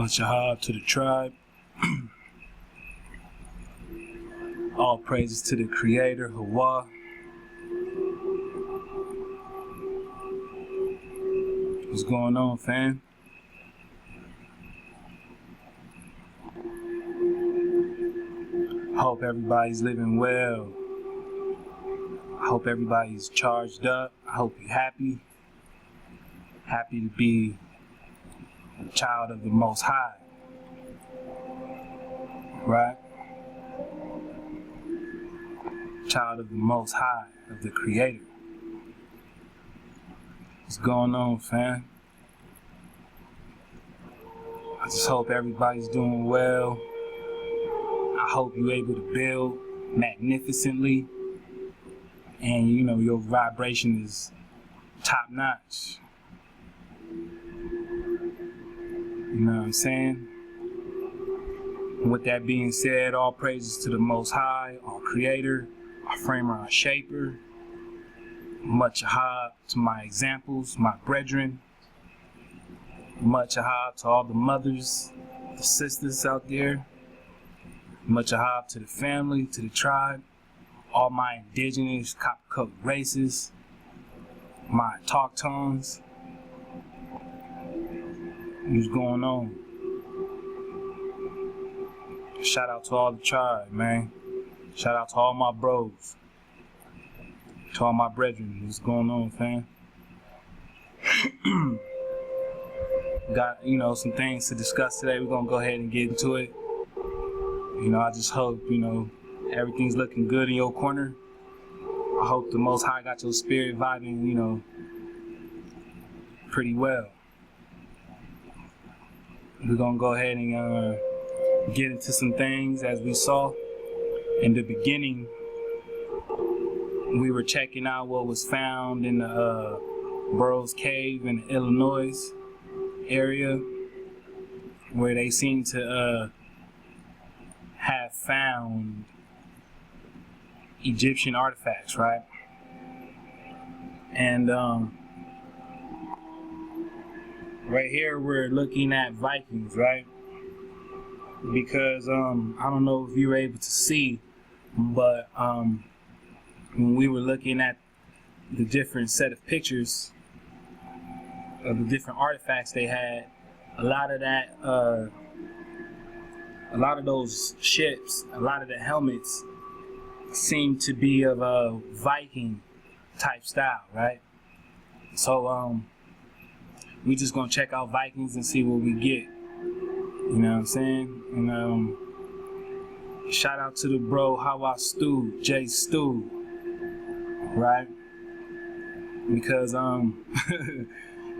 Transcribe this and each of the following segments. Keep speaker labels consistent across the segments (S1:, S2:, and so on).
S1: Much ahab to the tribe. All praises to the Creator, Hawa. What's going on, fam? Hope everybody's living well. I hope everybody's charged up. I hope you're happy. Happy to be a child of the Most High. Right? Child of the Most High, of the Creator. What's going on, fam? I just hope everybody's doing well. I hope you're able to build magnificently. And you know, your vibration is top notch. You know what I'm saying? And with that being said, all praises to the Most High, our Creator, our Framer, our Shaper. Much ahab to my examples, my brethren. Much ahab to all the mothers, the sisters out there. Much ahab to the family, to the tribe, all my indigenous copper-colored races, my talk tones. What's going on? Shout out to all the tribe, man. Shout out to all my bros. To all my brethren. What's going on, fam? Got, you know, some things to discuss today. We're gonna go ahead and get into it. You know, I just hope, you know, everything's looking good in your corner. I hope the Most High got your spirit vibing, you know, pretty well. We're gonna go ahead and get into some things. As we saw in the beginning, we were checking out what was found in the Burroughs Cave in the Illinois area, where they seem to have found Egyptian artifacts, right? And right here we're looking at Vikings, right? Because I don't know if you were able to see, but when we were looking at the different set of pictures of the different artifacts they had, a lot of that, a lot of those ships, a lot of the helmets seem to be of a Viking type style, right? So we just gonna check out Vikings and see what we get. You know what I'm saying? And shout out to the bro Hawa Stu, J Stu, right? Because the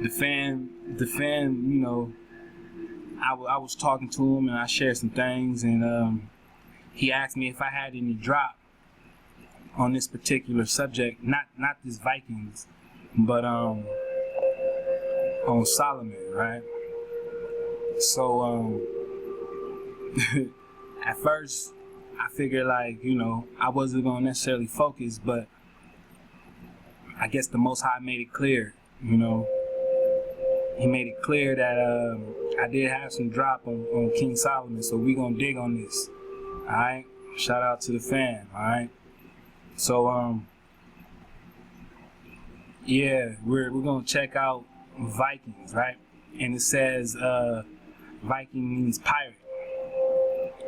S1: fan, you know, I was talking to him and I shared some things, and he asked me if I had any drop on this particular subject, not this Vikings, but on Solomon, right? So at first I figured, like, you know, I wasn't gonna necessarily focus, but I guess the Most High made it clear, you know. He made it clear that I did have some drop on King Solomon, so we gonna dig on this. Alright? Shout out to the fam, alright? So yeah, we're gonna check out Vikings, right? And it says Viking means pirate,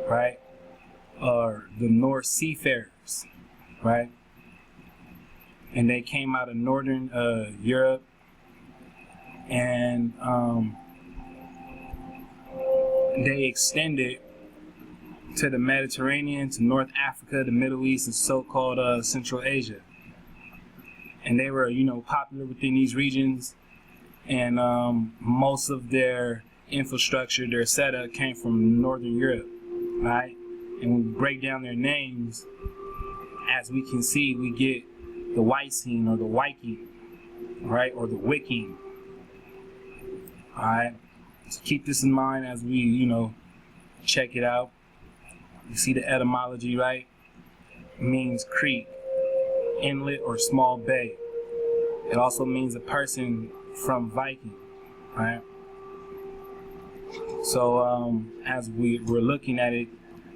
S1: right? Or the North seafarers, right? And they came out of northern Europe, and they extended to the Mediterranean, to North Africa, the Middle East, and so-called Central Asia. And they were, you know, popular within these regions, and most of their infrastructure, their setup, came from Northern Europe, right? And when we break down their names, as we can see, we get the Viking or the Viking, right? Or the Viking. Alright? So keep this in mind as we, you know, check it out. You see the etymology, right? It means creek, inlet, or small bay. It also means a person from Viking, right? So as we were looking at it,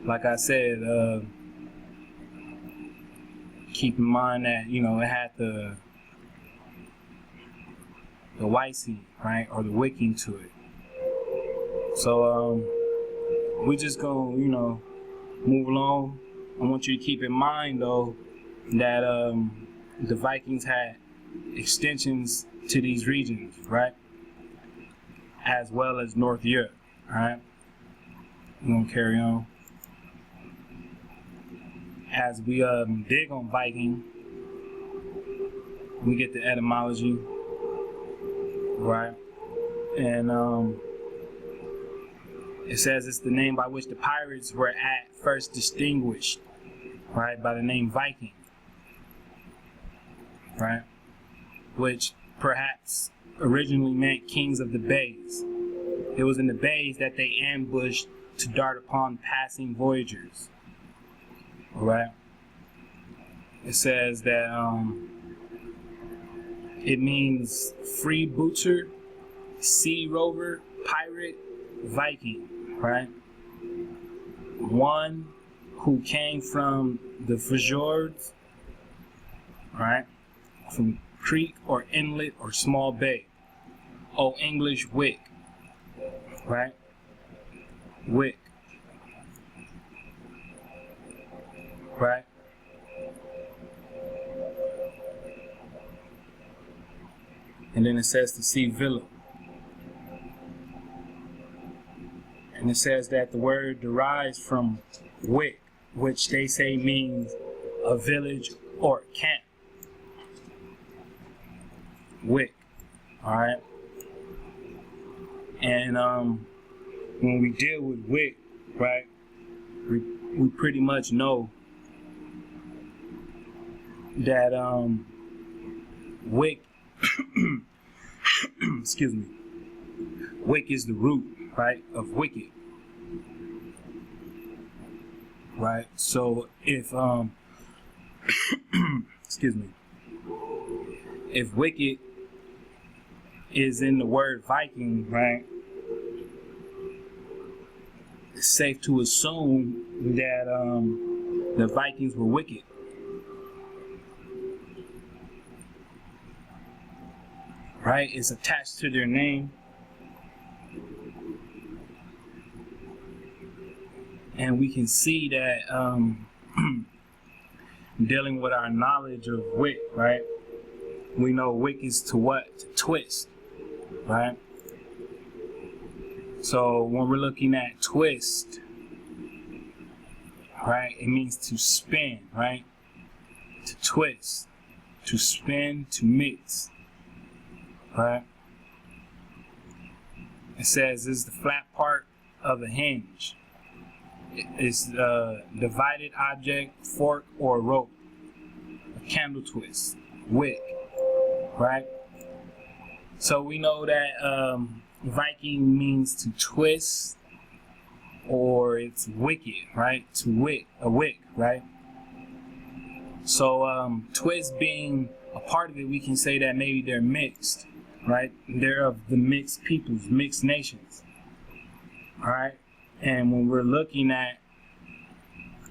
S1: like I said, keep in mind that, you know, it had the Viking, right, or the Viking to it. So we just gonna, you know, move along. I want you to keep in mind though that the Vikings had extensions to these regions, right, as well as North Europe. All right, we're gonna carry on. As we dig on Viking, we get the etymology, right, and it says it's the name by which the pirates were at first distinguished, right, by the name Viking, right, which perhaps originally meant kings of the bays. It was in the bays that they ambushed to dart upon passing voyagers, right. It says that it means freebooter, sea rover, pirate, Viking, right? One who came from the fjords, right? From creek or inlet or small bay. Old English wick, right? Wick, right? And then it says to see villa. And it says that the word derives from wick, which they say means a village or camp. Wick, all right? And when we deal with wick, right, we pretty much know that wick, excuse me, wick is the root, right, of wicked, right? So if excuse me, if wicked is in the word Viking, right, it's safe to assume that the Vikings were wicked. Right? It's attached to their name. And we can see that dealing with our knowledge of wick, right? We know wick is to what? To twist, right? So when we're looking at twist, right, it means to spin, right? To twist, to spin, to mix, right? It says this is the flat part of a hinge. It's a divided object, fork, or rope. A candle twist, wick, right? So we know that Viking means to twist, or it's wicked, right? To wick, a wick, right? So twist being a part of it, we can say that maybe they're mixed, right? They're of the mixed peoples, mixed nations, all right? And when we're looking at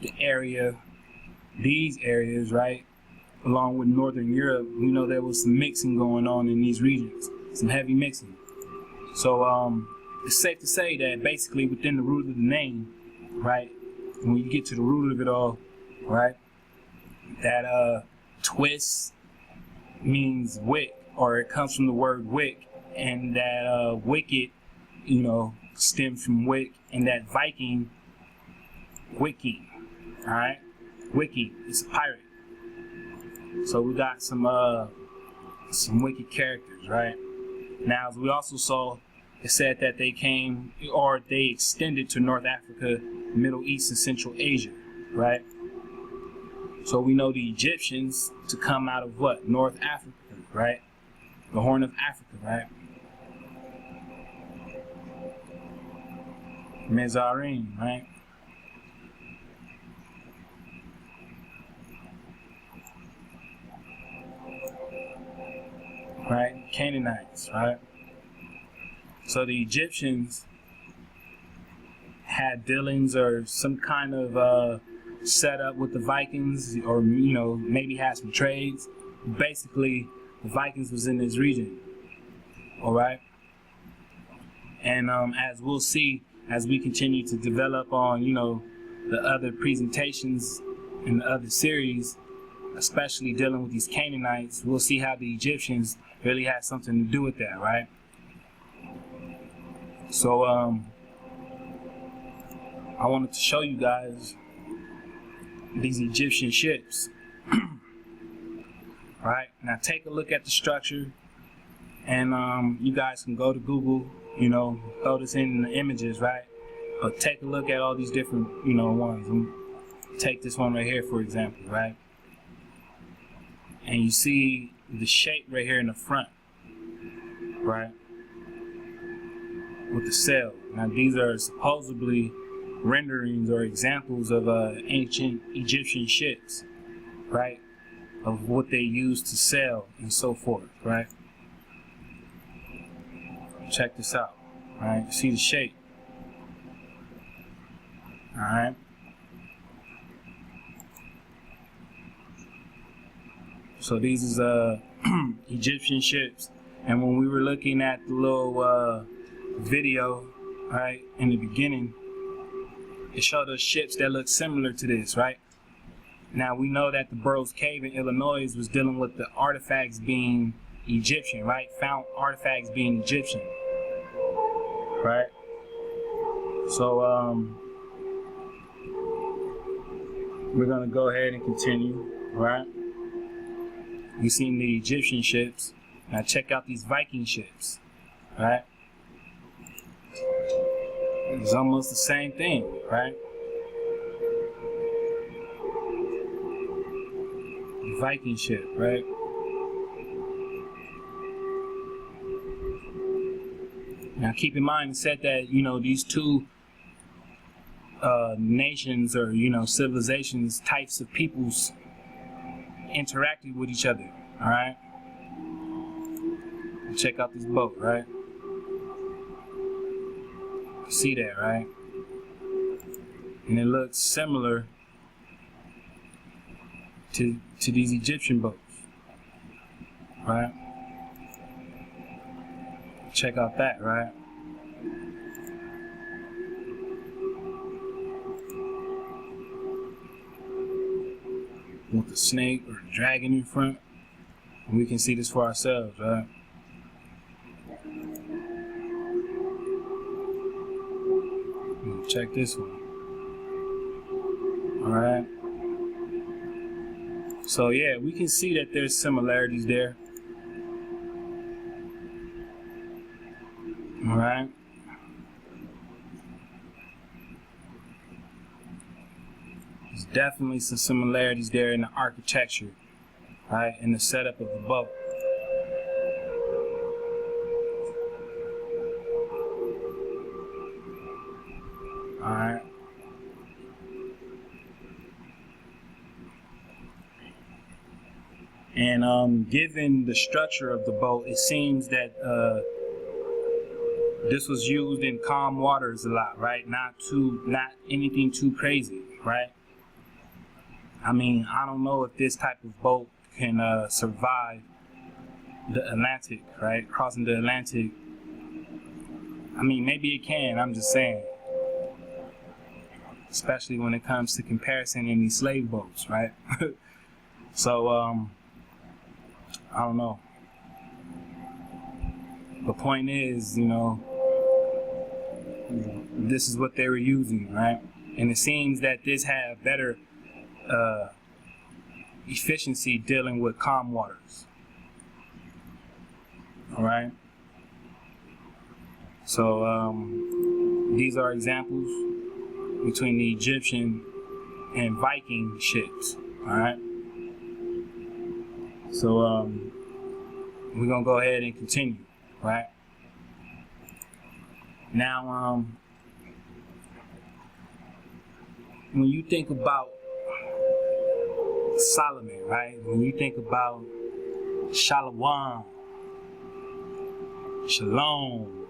S1: the area, these areas, right, along with Northern Europe, we know there was some mixing going on in these regions, some heavy mixing. So it's safe to say that basically within the root of the name, right, when you get to the root of it all, right, that twist means wick, or it comes from the word wick, and that wicked, you know, stems from wick, and that Viking, wiki, all right, wiki is a pirate. So we got some wicked characters, right? Now, as we also saw, it said that they came, or they extended to North Africa, Middle East, and Central Asia, right? So we know the Egyptians to come out of what? North Africa, right? The Horn of Africa, right? Mizraim, right? Right? Canaanites, right? So the Egyptians had dealings or some kind of setup with the Vikings, or maybe had some trades. Basically, the Vikings was in this region. All right, and as we'll see as we continue to develop on the other presentations in the other series, especially dealing with these Canaanites, we'll see how the Egyptians really had something to do with that, right? So I wanted to show you guys these Egyptian ships. Right, now take a look at the structure, and you guys can go to Google, throw this in the images, right? But take a look at all these different ones. Take this one right here, for example, right? And you see the shape right here in the front, right? With the sail. Now these are supposedly renderings or examples of ancient Egyptian ships, right? Of what they used to sail and so forth, right? Check this out, right? See the shape, all right? So these is Egyptian ships, and when we were looking at the little video, right, in the beginning, it showed us ships that look similar to this, right? Now we know that the Burroughs Cave in Illinois was dealing with the artifacts being Egyptian, right? Found artifacts being Egyptian, right? So we're gonna go ahead and continue, right? We've seen the Egyptian ships. Now check out these Viking ships, right? It's almost the same thing, right? Viking ship, right? Now keep in mind, it said that these two nations or civilizations, types of peoples interacted with each other. All right. Check out this boat, right? See that, right? And it looks similar to these Egyptian boats, right? Check out that, right? With the snake or the dragon in front, and we can see this for ourselves, right? Check this one. All right. So yeah, we can see that there's similarities there. All right. There's definitely some similarities there in the architecture, right, in the setup of the boat. All right. And given the structure of the boat, it seems that this was used in calm waters a lot, right? Not anything too crazy, right? I mean, I don't know if this type of boat can survive the Atlantic, right? Crossing the Atlantic. I mean, maybe it can, I'm just saying. Especially when it comes to comparison in these slave boats, right? So, I don't know. The point is, this is what they were using, right? And it seems that this had better efficiency dealing with calm waters. All right. So these are examples between the Egyptian and Viking ships. All right. So we're gonna go ahead and continue, right? Now, when you think about Solomon, right? When you think about Shalom, Shalom,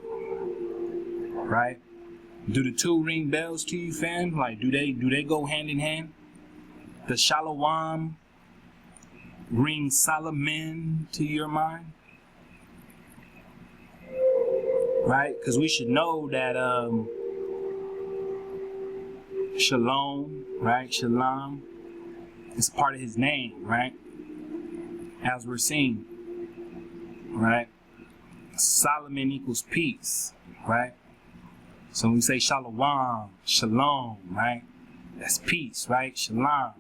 S1: right? Do the two ring bells to you, fam? Like, do they go hand in hand? The Shalom ring Solomon to your mind? Right? Because we should know that Shalom, right? Shalom is part of his name, right? As we're seeing, right? Solomon equals peace, right? So when we say Shalom, Shalom, right? That's peace, right? Shalom,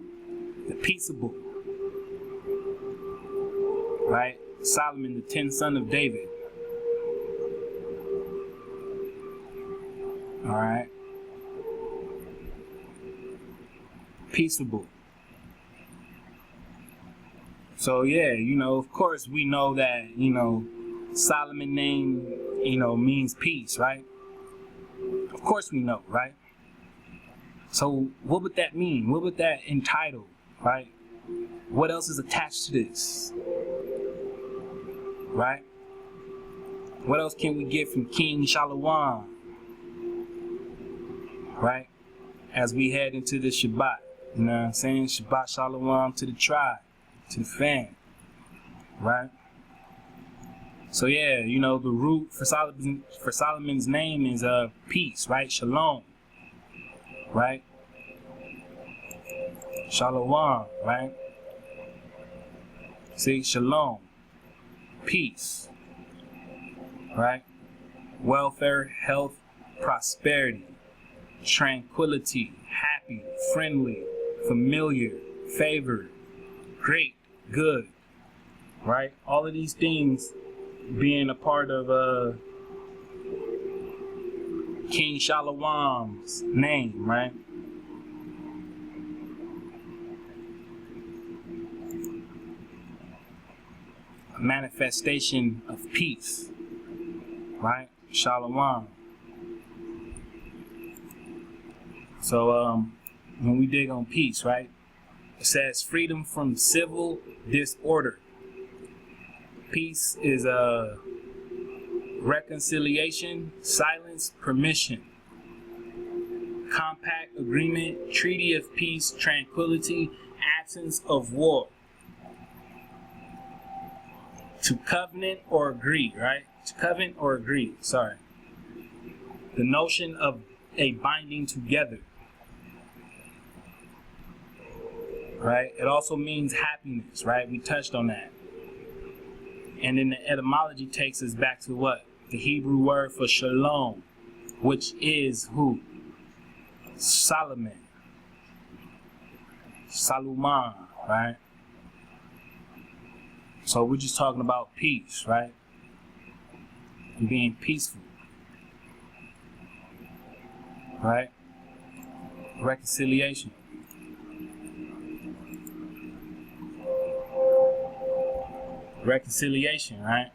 S1: the peaceable, right? Solomon, the 10th son of David. All right. Peaceable. So yeah, of course we know that, Solomon name, means peace, right? Of course we know, right? So what would that mean? What would that entitle, right? What else is attached to this? Right? What else can we get from King Shalom? Right? As we head into the Shabbat. You know what I'm saying? Shabbat Shalom to the tribe, to the fam. Right? So yeah, the root for Solomon's name is peace, right? Shalom. Right? Shalom, right? See, shalom. Peace. Right? Welfare, health, prosperity, tranquility, happy, friendly, familiar, favored, great, good. Right? All of these things being a part of King Shalom's name, right? A manifestation of peace, right? Shalom. So when we dig on peace, right? It says freedom from civil disorder. Peace is reconciliation, silence, permission, compact, agreement, treaty of peace, tranquility, absence of war. To covenant or agree, right? To covenant or agree, sorry. The notion of a binding together. Right? It also means happiness, right? We touched on that. And then the etymology takes us back to what? The Hebrew word for shalom, which is who? Solomon. Saluman, right? So we're just talking about peace, right? And being peaceful. Right? Reconciliation. Reconciliation, right?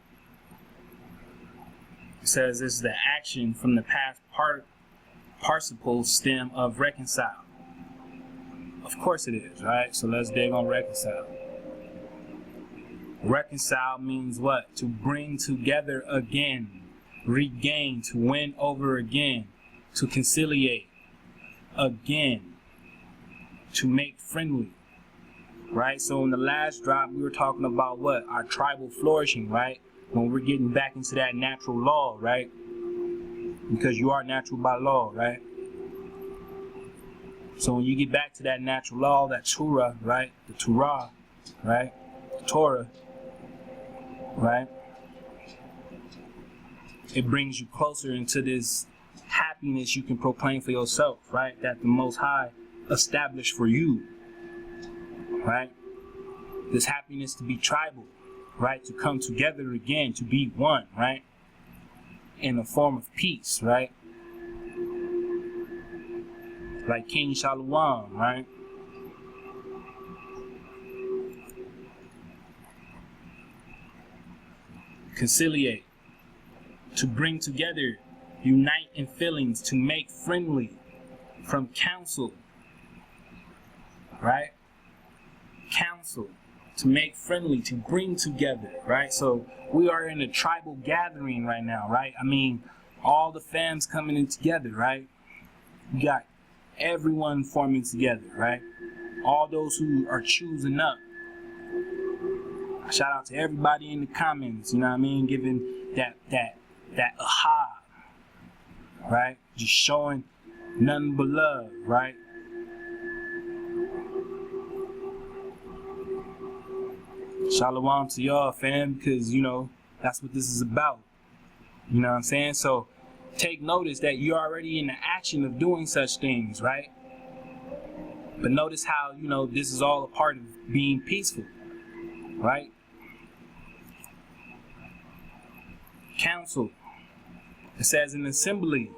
S1: It says this is the action from the past participle stem of reconcile. Of course it is, right? So let's dig on reconcile. Reconcile means what? To bring together again, regain, to win over again, to conciliate again, to make friendly. Right? So in the last drop, we were talking about what? Our tribal flourishing, right? When we're getting back into that natural law, right? Because you are natural by law, right? So when you get back to that natural law, that Torah, right? The Torah, right? The Torah, right? It brings you closer into this happiness you can proclaim for yourself, right? That the Most High established for you. Right? This happiness to be tribal, right? To come together again, to be one, right? In a form of peace, right? Like King Shalom, right? Conciliate, to bring together, unite in feelings, to make friendly, from counsel, right? Counsel, to make friendly, to bring together, right? So we are in a tribal gathering right now, right? I mean, all the fams coming in together, right? You got everyone forming together, right? All those who are choosing up. Shout out to everybody in the comments, you know what I mean? Giving that aha, right? Just showing nothing but love, right? Shalom to y'all, fam, because, you know, that's what this is about. You know what I'm saying? So take notice that you're already in the action of doing such things, right? But notice how, you know, this is all a part of being peaceful, right? Council. It says an assembly,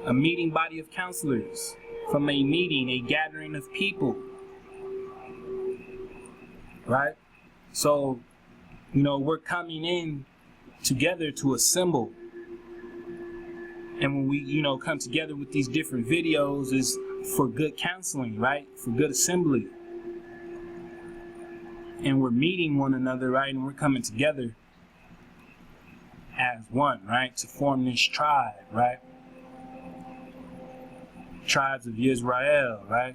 S1: a meeting body of counselors, from a meeting, a gathering of people, right? So, you know, we're coming in together to assemble. And when we, you know, come together with these different videos is for good counseling, right? For good assembly. And we're meeting one another, right? And we're coming together as one, right? To form this tribe, right? Tribes of Israel, right?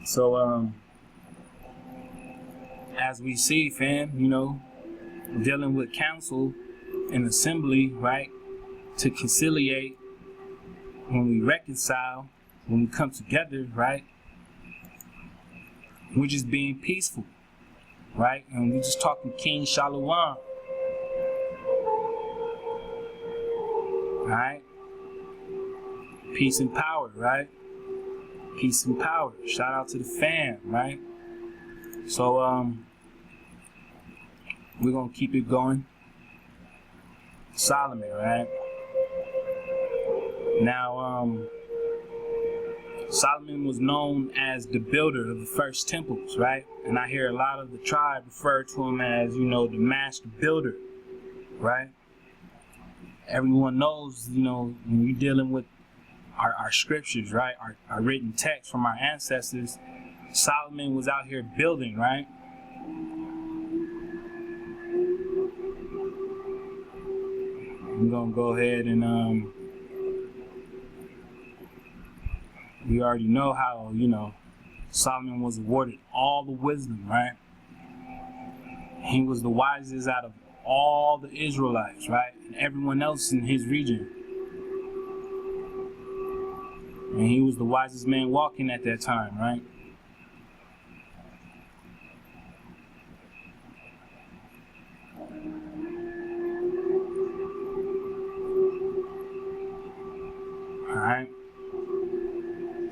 S1: So, as we see, fam, you know, dealing with council and assembly, right? To conciliate, when we reconcile, when we come together, right? We're just being peaceful, right? And we're just talking King Shalom. Right? Peace and power, right? Peace and power. Shout out to the fam, right? So, we're gonna keep it going. Solomon, right? Now, Solomon was known as the builder of the first temples, right? And I hear a lot of the tribe refer to him as, you know, the master builder, right? Everyone knows, you know, when you're dealing with our scriptures, right? Our written text from our ancestors, Solomon was out here building, right? I'm gonna go ahead and we already know how, you know, Solomon was awarded all the wisdom, right? He was the wisest out of all the Israelites, right? And everyone else in his region. And he was the wisest man walking at that time, right? Alright.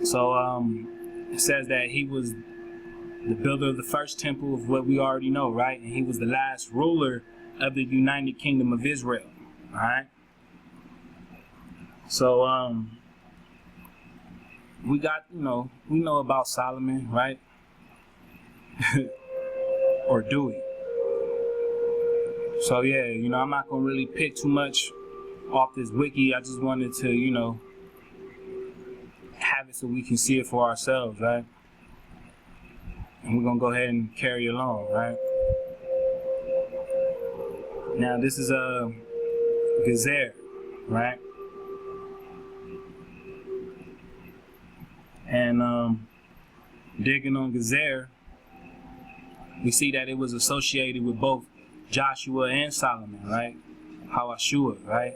S1: So, it says that he was the builder of the first temple of what we already know, right? And he was the last ruler of the United Kingdom of Israel, alright? So, we got, you know, we know about Solomon, right? Or do we? So, yeah, you know, I'm not going to really pick too much off this wiki. I just wanted to, you know, have it so we can see it for ourselves, right? And we're going to go ahead and carry along, right? Now, this is a Cedar, right? And digging on Cedar, we see that it was associated with both Joshua and Solomon, right? Hawashua, right?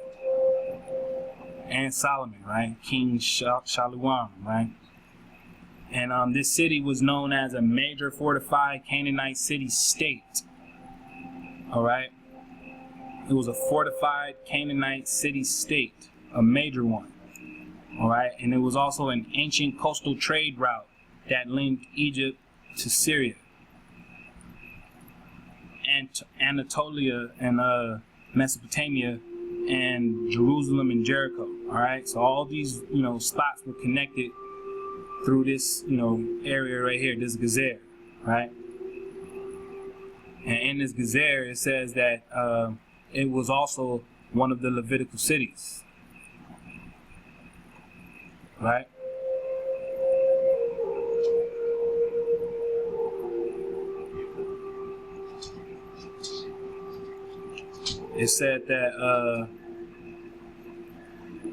S1: And Solomon, right? King Shalom, right? And this city was known as a major fortified Canaanite city-state. All right? It was a fortified Canaanite city-state, a major one. All right? And it was also an ancient coastal trade route that linked Egypt to Syria and Anatolia and Mesopotamia and Jerusalem and Jericho. All right? So all these, you know, spots were connected through this, you know, area right here, this Cedar, right? And in this Cedar, it says that it was also one of the Levitical cities, right? It said that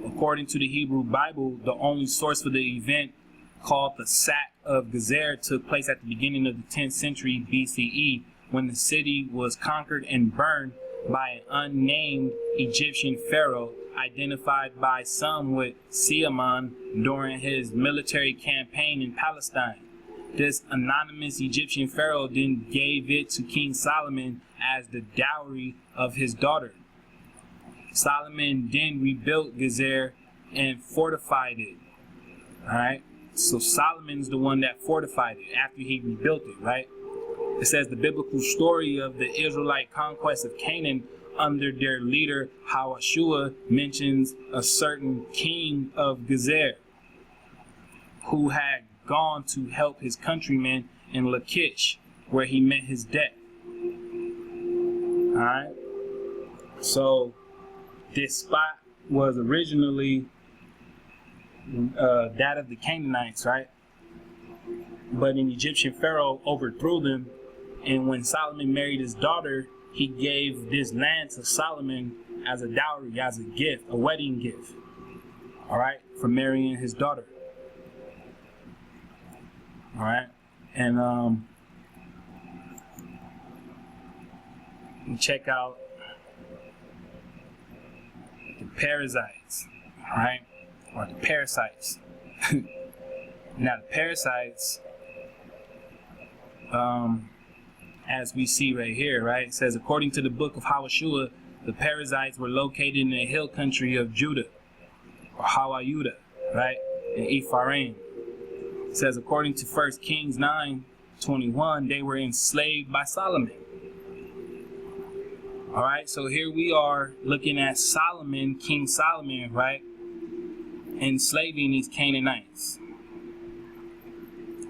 S1: According to the Hebrew Bible, the only source for the event, called the sack of Cedar, took place at the beginning of the 10th century BCE, when the city was conquered and burned by an unnamed Egyptian pharaoh, identified by some with Siamon during his military campaign in Palestine. This anonymous Egyptian pharaoh then gave it to King Solomon as the dowry of his daughter. Solomon then rebuilt Cedar and fortified it. Alright, so Solomon's the one that fortified it after he rebuilt it, right? It says the biblical story of the Israelite conquest of Canaan under their leader Hoshua mentions a certain king of Cedar who had gone to help his countrymen in Lachish, where he met his death. Alright, so this spot was originally that of the Canaanites, right? But an Egyptian pharaoh overthrew them, and when Solomon married his daughter, he gave this land to Solomon as a dowry, as a gift, a wedding gift, all right, for marrying his daughter. All right, and check out the parasites, all right, or the parasites. Now the parasites, as we see right here, right, it says, according to the book of Hoshua, the parasites were located in the hill country of Judah, or Hawayuda, right, in Ephraim. It says, according to 1 Kings 9:21, they were enslaved by Solomon. All right, so here we are looking at Solomon, King Solomon, right, enslaving these Canaanites,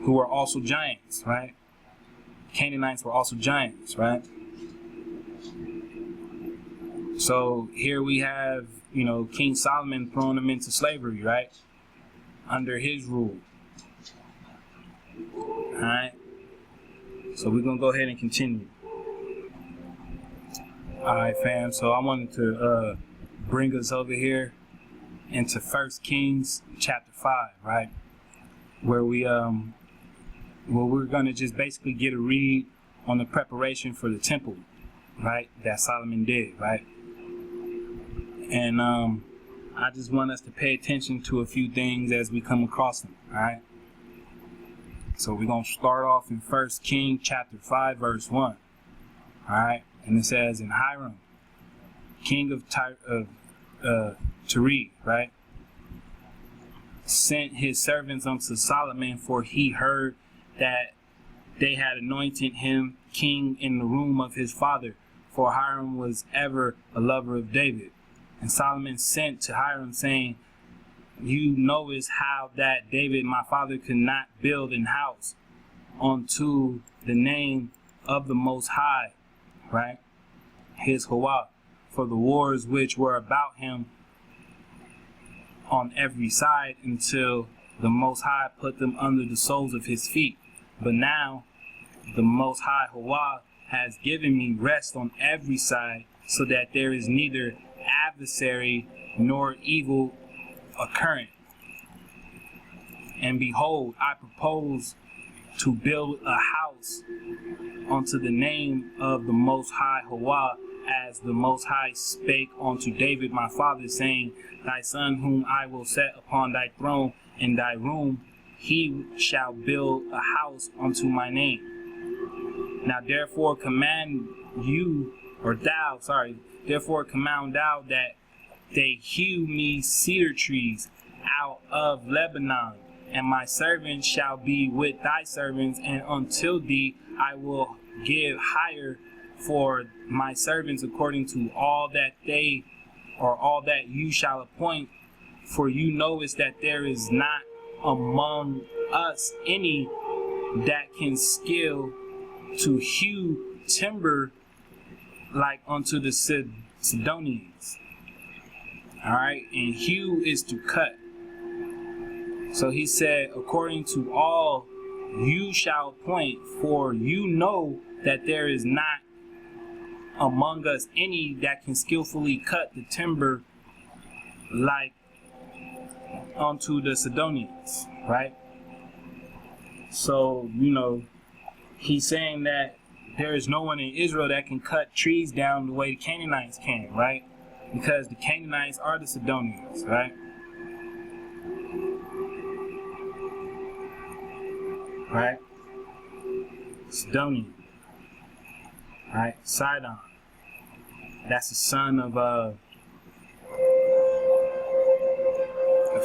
S1: who were also giants, right? Canaanites were also giants, right? So here we have, you know, King Solomon throwing them into slavery, right? Under his rule. All right. So we're going to go ahead and continue. All right, fam. So I wanted to bring us over here into 1 Kings chapter 5, right? Where we're going to just basically get a read on the preparation for the temple, right, that Solomon did, right? And I just want us to pay attention to a few things as we come across them, all right? So we're going to start off in 1 Kings chapter 5, verse 1, all right? And it says, and Hiram, king of Tyre, right, sent his servants unto Solomon, for he heard that they had anointed him king in the room of his father, for Hiram was ever a lover of David. And Solomon sent to Hiram, saying, you knowest how that David my father could not build an house unto the name of the Most High, right, his Yahweh, for the wars which were about him on every side, until the Most High put them under the soles of his feet. But now the Most High Yahweh has given me rest on every side, so that there is neither adversary nor evil occurring. And behold, I propose to build a house unto the name of the Most High Yahweh, as the Most High spake unto David my father, saying, thy son whom I will set upon thy throne in thy room, he shall build a house unto my name. Now therefore command thou that they hew me cedar trees out of Lebanon, and my servants shall be with thy servants, and until thee I will give hire for my servants according to all that you shall appoint. For you knowest that there is not among us any that can skill to hew timber like unto the Sidonians. All right, and hew is to cut. So he said, according to all you shall appoint, for you know that there is not among us any that can skillfully cut the timber like onto the Sidonians, right? So, you know, he's saying that there is no one in Israel that can cut trees down the way the Canaanites can, right? Because the Canaanites are the Sidonians, right? Right? Sidonian. Right? Sidon. That's the son of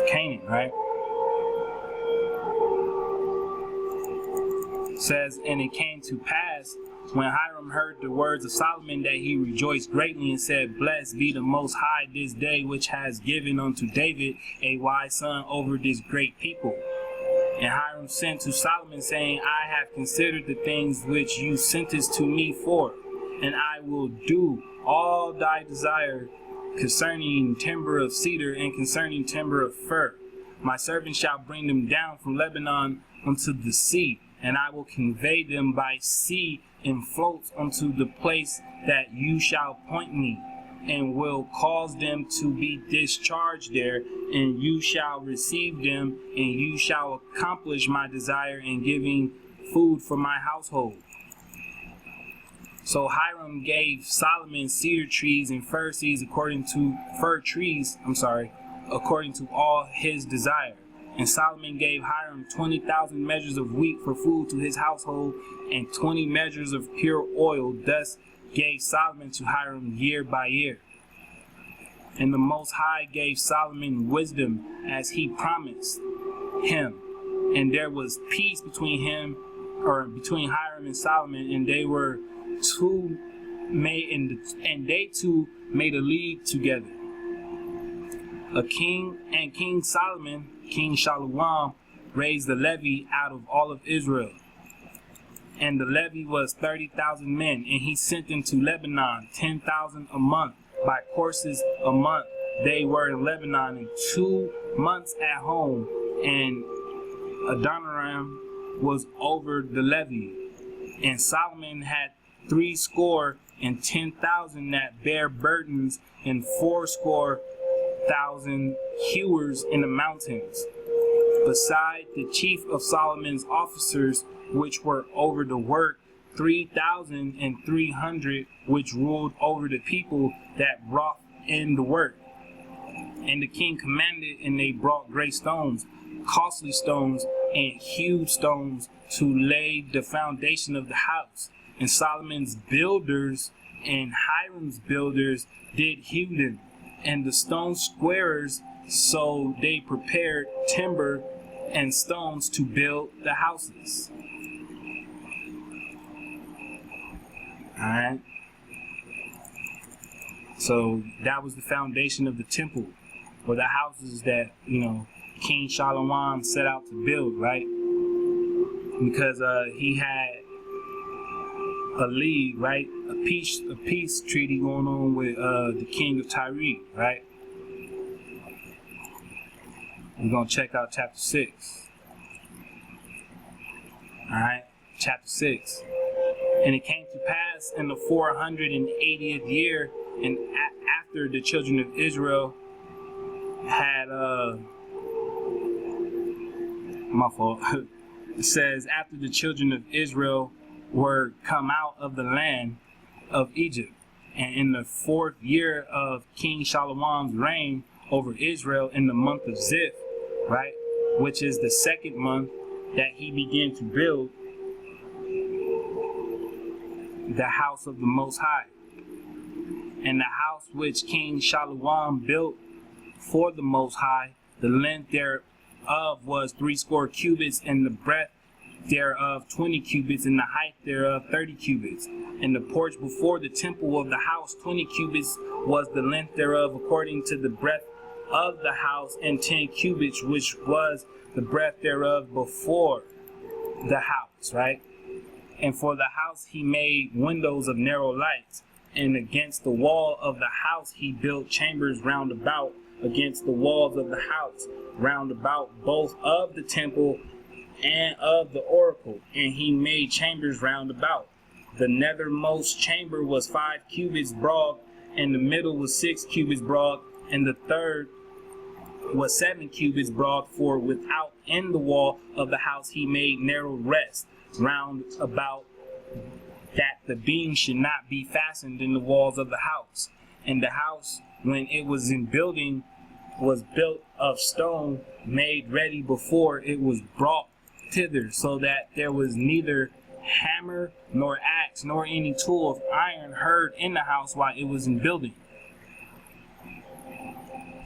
S1: Canaan, right? It says, and it came to pass when Hiram heard the words of Solomon that he rejoiced greatly and said, Blessed be the Most High this day which has given unto David a wise son over this great people. And Hiram sent to Solomon, saying, I have considered the things which you sentest to me for, and I will do all thy desire concerning timber of cedar and concerning timber of fir. My servant shall bring them down from Lebanon unto the sea, and I will convey them by sea in floats unto the place that you shall appoint me, and will cause them to be discharged there, and you shall receive them, and you shall accomplish my desire in giving food for my household. So Hiram gave Solomon cedar trees and fir trees according to all his desire. And Solomon gave Hiram 20,000 measures of wheat for food to his household, and 20 measures of pure oil. Thus gave Solomon to Hiram year by year. And the Most High gave Solomon wisdom as he promised him. And there was peace between Hiram and Solomon, and they two made a league together. King Solomon, King Shalom, raised the levy out of all of Israel. And the levy was 30,000 men, and he sent them to Lebanon, 10,000 a month, by courses a month. They were in Lebanon in 2 months at home, and Adoniram was over the levy. And Solomon had 70,000 that bare burdens, and 80,000 hewers in the mountains, beside the chief of Solomon's officers, which were over the work, 3,300, which ruled over the people that brought in the work. And the king commanded, and they brought great stones, costly stones, and huge stones to lay the foundation of the house. And Solomon's builders and Hiram's builders did hew them, and the stone squarers, so they prepared timber and stones to build the houses. Alright. So that was the foundation of the temple, or the houses that, King Shalom set out to build, right? Because he had a league, right? A peace treaty going on with the king of Tyre, right? We're going to check out chapter 6. Alright, chapter 6. And it came to pass in the 480th year, and after the children of Israel had, it says, after the children of Israel were come out of the land of Egypt, and in the 4th year of King Shalom's reign over Israel, in the month of Ziph, right, which is the 2nd month, that he began to build the house of the Most High. And the house which King Shalom built for the Most High, the length thereof was 80 cubits, and the breadth thereof 20 cubits, and the height thereof 30 cubits. And the porch before the temple of the house 20 cubits was the length thereof according to the breadth of the house, and 10 cubits, which was the breadth thereof before the house, right? And for the house he made windows of narrow lights, and against the wall of the house he built chambers round about, against the walls of the house round about, both of the temple and of the oracle. And he made chambers round about. The nethermost chamber was 5 cubits broad, and the middle was 6 cubits broad, and the third was 7 cubits broad, for without in the wall of the house he made narrow rest round about, that the beam should not be fastened in the walls of the house. And the house, when it was in building, was built of stone made ready before it was brought thither, so that there was neither hammer nor axe nor any tool of iron heard in the house while it was in building.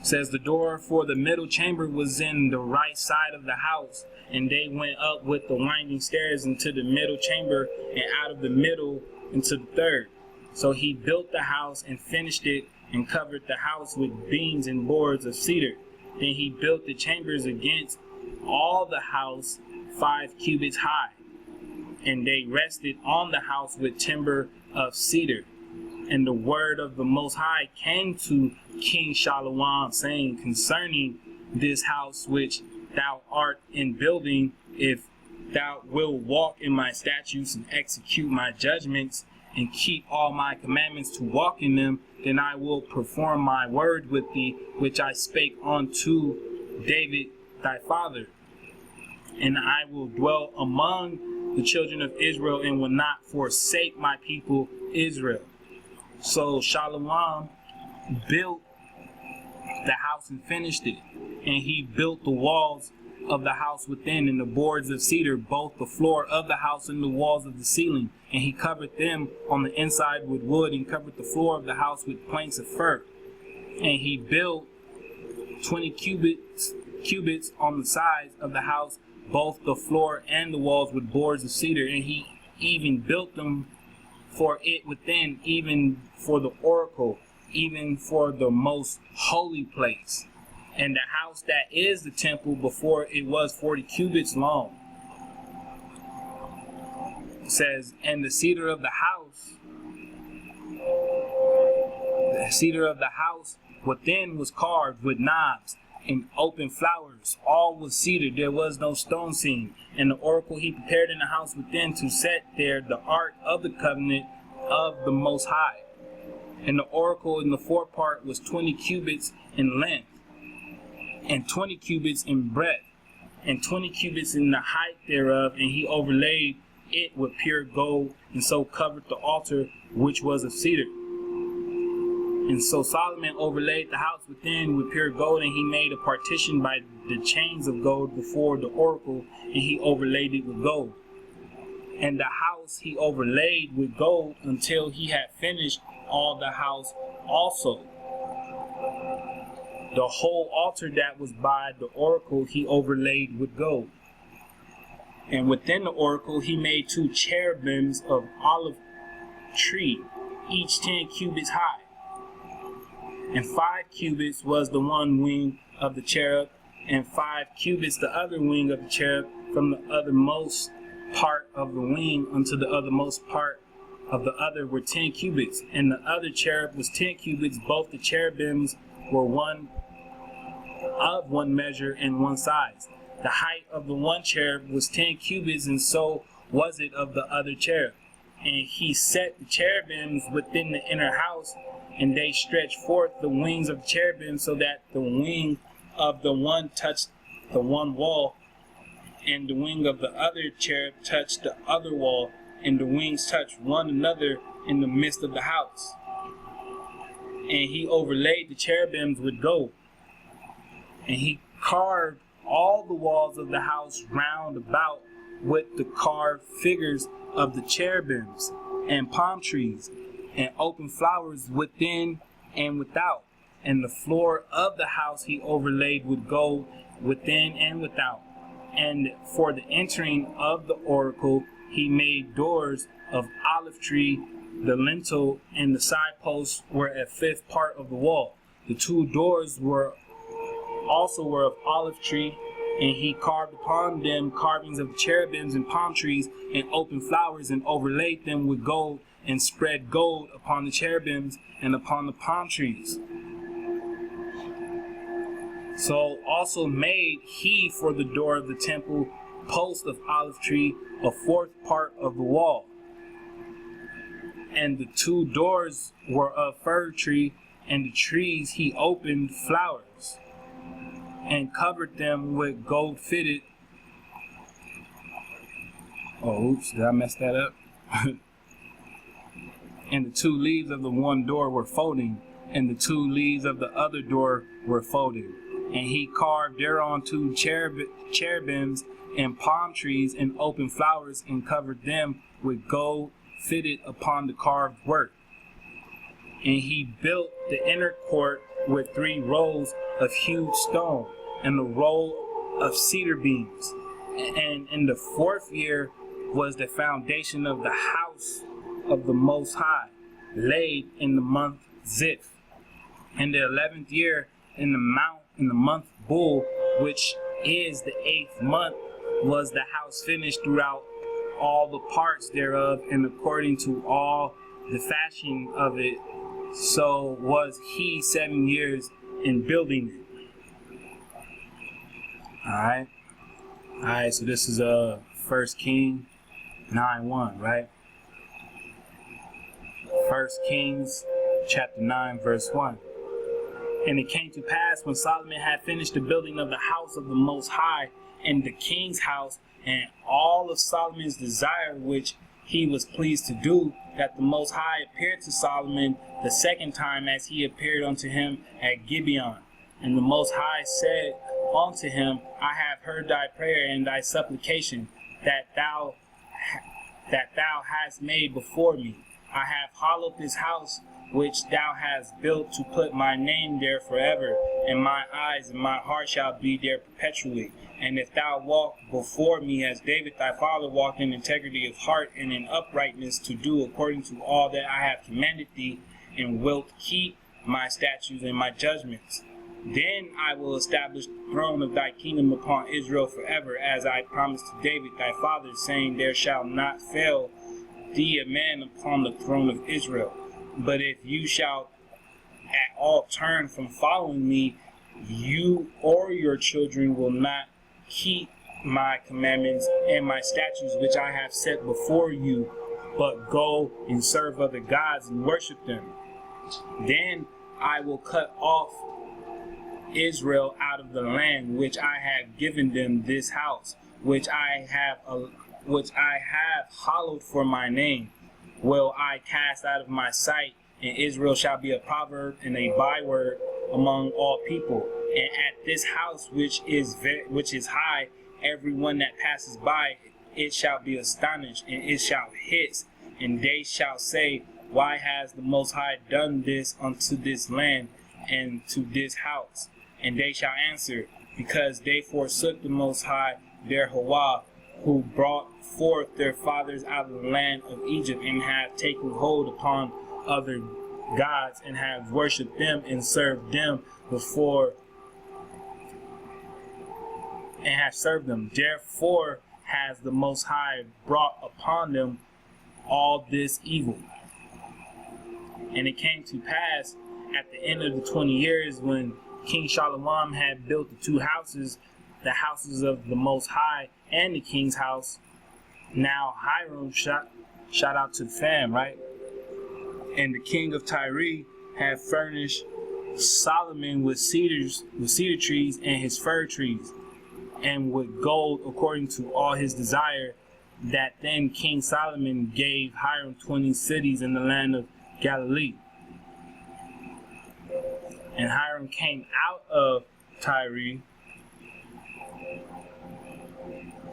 S1: Says the door for the middle chamber was in the right side of the house, and they went up with the winding stairs into the middle chamber, and out of the middle into the third. So he built the house and finished it, and covered the house with beams and boards of cedar. Then he built the chambers against all the house 5 cubits high, and they rested on the house with timber of cedar. And the word of the Most High came to King Shallum, saying, concerning this house which thou art in building, if thou wilt walk in my statutes and execute my judgments and keep all my commandments to walk in them, then I will perform my word with thee, which I spake unto David thy father. And I will dwell among the children of Israel, and will not forsake my people Israel. So Shallum built the house and finished it. And he built the walls of the house within, and the boards of cedar, both the floor of the house and the walls of the ceiling. And he covered them on the inside with wood, and covered the floor of the house with planks of fir. And he built 20 cubits on the sides of the house, both the floor and the walls with boards of cedar. And he even built them for it within, even for the oracle, even for the most holy place. And the house that is the temple before it was 40 cubits long. It says, and the cedar of the house within was carved with knobs and open flowers. All was cedar, there was no stone seam. And the oracle he prepared in the house within, to set there the ark of the covenant of the Most High. And the oracle in the forepart was 20 cubits in length, and 20 cubits in breadth, and 20 cubits in the height thereof. And he overlaid it with pure gold, and so covered the altar which was of cedar. And so Solomon overlaid the house within with pure gold, and he made a partition by the chains of gold before the oracle, and he overlaid it with gold. And the house he overlaid with gold until he had finished all the house also. The whole altar that was by the oracle he overlaid with gold. And within the oracle he made 2 cherubims of olive tree, each 10 cubits high. And 5 cubits was the one wing of the cherub, and 5 cubits the other wing of the cherub, from the othermost part of the wing unto the othermost part of the other were 10 cubits. And the other cherub was 10 cubits. Both the cherubims were one measure and one size. The height of the one cherub was 10 cubits, and so was it of the other cherub. And he set the cherubims within the inner house, and they stretched forth the wings of the cherubim, so that the wing of the one touched the one wall, and the wing of the other cherub touched the other wall, and the wings touched one another in the midst of the house. And he overlaid the cherubims with gold. And he carved all the walls of the house round about with the carved figures of the cherubims, and palm trees, and open flowers within and without. And the floor of the house he overlaid with gold within and without. And for the entering of the oracle he made doors of olive tree. The lintel and the side posts were a 5th part of the wall. The 2 doors were of olive tree, and he carved upon them carvings of cherubims and palm trees and open flowers, and overlaid them with gold, and spread gold upon the cherubims and upon the palm trees. So also made he for the door of the temple post of olive tree, a 4th part of the wall. And the 2 doors were of fir tree, and the trees he opened flowers. and covered them with gold fitted. Oh, oops, did I mess that up? And the two leaves of the one door were folding, and the two leaves of the other door were folded. And he carved thereon two cherubims and palm trees and open flowers, and covered them with gold fitted upon the carved work. And he built the inner court with 3 rows of hewed stone, and a row of cedar beams. And in the 4th year was the foundation of the house of the Most High, laid in the month Ziph. In the 11th year, in the month Bull, which is the 8th month, was the house finished throughout all the parts thereof, and according to all the fashion of it, so was he 7 years in building it. Alright, so this is 1 Kings 9:1, right? 1 Kings chapter 9 verse 1. And it came to pass, when Solomon had finished the building of the house of the Most High, and the king's house, and all of Solomon's desire which he was pleased to do, that the Most High appeared to Solomon the 2nd time, as he appeared unto him at Gibeon. And the Most High said unto him, I have heard thy prayer and thy supplication that thou hast made before me. I have hallowed this house which thou hast built, to put my name there forever, and my eyes and my heart shall be there perpetually. And if thou walk before me as David thy father walked in integrity of heart and in uprightness, to do according to all that I have commanded thee, and wilt keep my statutes and my judgments, then I will establish the throne of thy kingdom upon Israel forever, as I promised to David thy father, saying, there shall not fail thee a man upon the throne of Israel. But if you shall at all turn from following me, you or your children will not keep my commandments and my statutes which I have set before you, but go and serve other gods and worship them. Then I will cut off Israel out of the land which I have given them, this house which I have hallowed for my name, will I cast out of my sight, and Israel shall be a proverb and a byword among all people. And at this house which is high, everyone that passes by it shall be astonished, and it shall hiss, and they shall say, why has the Most High done this unto this land and to this house? And they shall answer, because they forsook the Most High their Yahweh, who brought forth their fathers out of the land of Egypt, and have taken hold upon other gods, and have worshipped them and served them and have served them. Therefore has the Most High brought upon them all this evil. And it came to pass at the end of the 20 years, when King Shalom had built the 2 houses, the houses of the Most High and the king's house. Now Hiram, shout out to the fam, right? And the king of Tyre had furnished Solomon with cedar trees and his fir trees, and with gold according to all his desire. That then King Solomon gave Hiram 20 cities in the land of Galilee. And Hiram came out of Tyre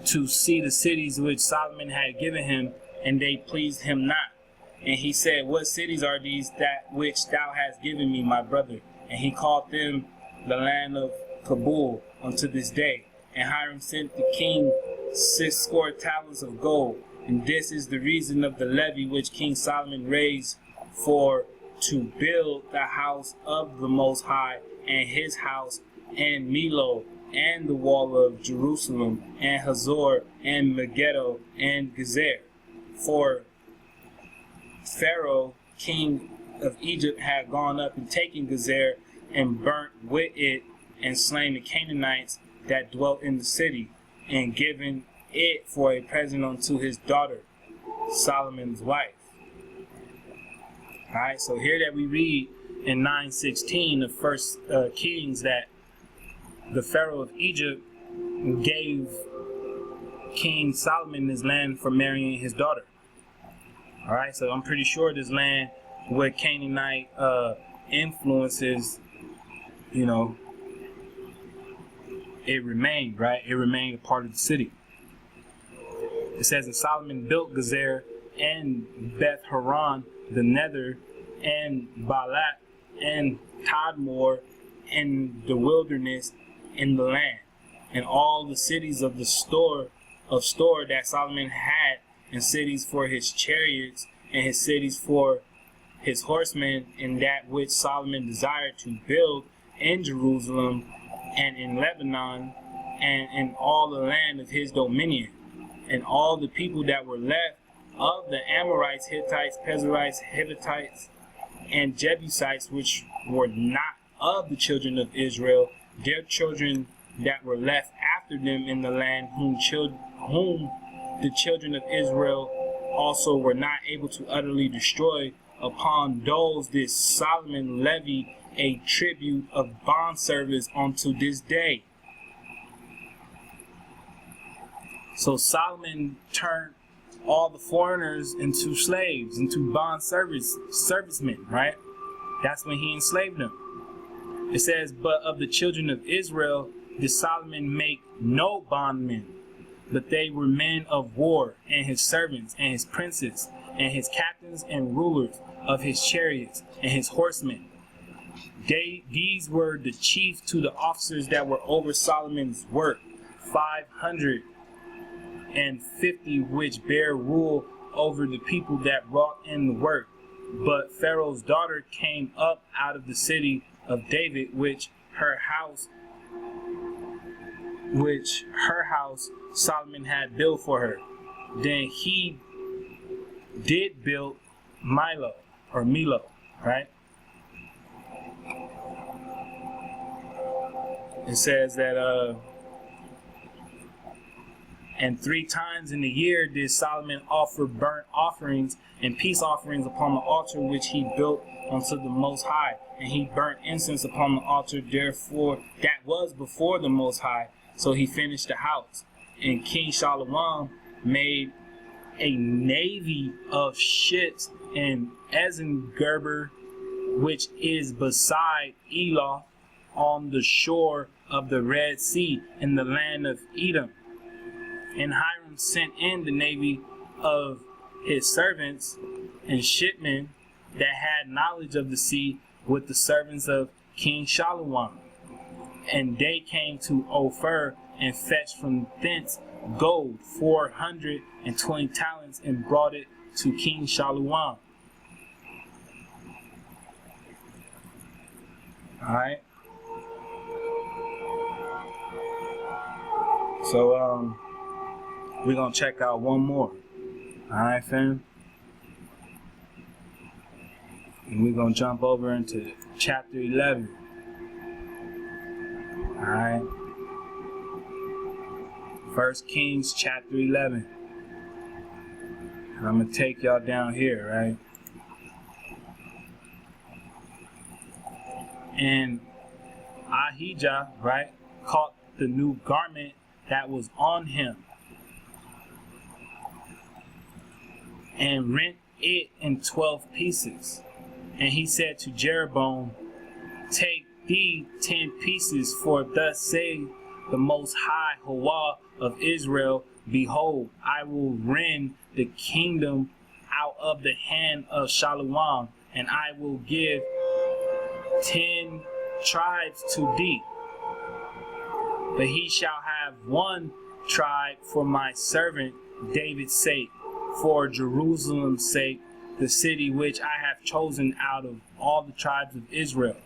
S1: to see the cities which Solomon had given him, and they pleased him not. And he said, what cities are these that which thou hast given me, my brother? And he called them the land of Kabul unto this day. And Hiram sent the king 60 talents of gold. And this is the reason of the levy which King Solomon raised for to build the house of the Most High, and his house, and Milo, and the wall of Jerusalem, and Hazor, and Megiddo, and Gezer. For Pharaoh, king of Egypt, had gone up and taken Gezer, and burnt with it, and slain the Canaanites that dwelt in the city, and given it for a present unto his daughter, Solomon's wife. Alright, so here that we read in 9:16 of 1 Kings that the Pharaoh of Egypt gave King Solomon this land for marrying his daughter. All right, so I'm pretty sure this land with Canaanite influences, you know, it remained, right? It remained a part of the city. It says, and Solomon built Gezer and Beth Horon, the Nether, and Baalat, and Tadmor, in the wilderness in the land, and all the cities of the store that Solomon had, and cities for his chariots, and his cities for his horsemen, and that which Solomon desired to build in Jerusalem and in Lebanon, and in all the land of his dominion, and all the people that were left of the Amorites, Hittites, Perizzites, Hivitites, and Jebusites, which were not of the children of Israel, their children that were left after them in the land, whom the children of Israel also were not able to utterly destroy. Upon those did Solomon levy a tribute of bondservice unto this day. So Solomon turned all the foreigners into slaves, into servicemen, right? That's when he enslaved them. It says, but of the children of Israel did Solomon make no bondmen, but they were men of war, and his servants, and his princes, and his captains and rulers of his chariots, and his horsemen. These were the chief to the officers that were over Solomon's work, 550, which bear rule over the people that wrought in the work. But Pharaoh's daughter came up out of the city of David, which her house Solomon had built for her. Then he did build Milo, right? It says that and 3 times in the year did Solomon offer burnt offerings and peace offerings upon the altar which he built unto the Most High, and he burnt incense upon the altar therefore that was before the Most High. So he finished the house. And King Shalom made a navy of ships in Ezen-Geber, which is beside Eloth, on the shore of the Red Sea, in the land of Edom. And Hiram sent in the navy of his servants and shipmen that had knowledge of the sea with the servants of King Shalom. And they came to Ophir and fetched from thence gold 420 talents and brought it to King Shalom. Alright. So we're gonna check out one more. Alright, fam. And we're gonna jump over into chapter 11. Alright. 1 Kings chapter 11. And I'm gonna take y'all down here, right? And Ahijah, right, caught the new garment that was on him and rent it in 12 pieces. And he said to Jeroboam, take thee 10 pieces, for thus saith the Most High Yahweh of Israel, behold, I will rend the kingdom out of the hand of Shalom, and I will give 10 tribes to thee. But he shall have 1 tribe for my servant David's sake, for Jerusalem's sake, the city which I have chosen out of all the tribes of Israel,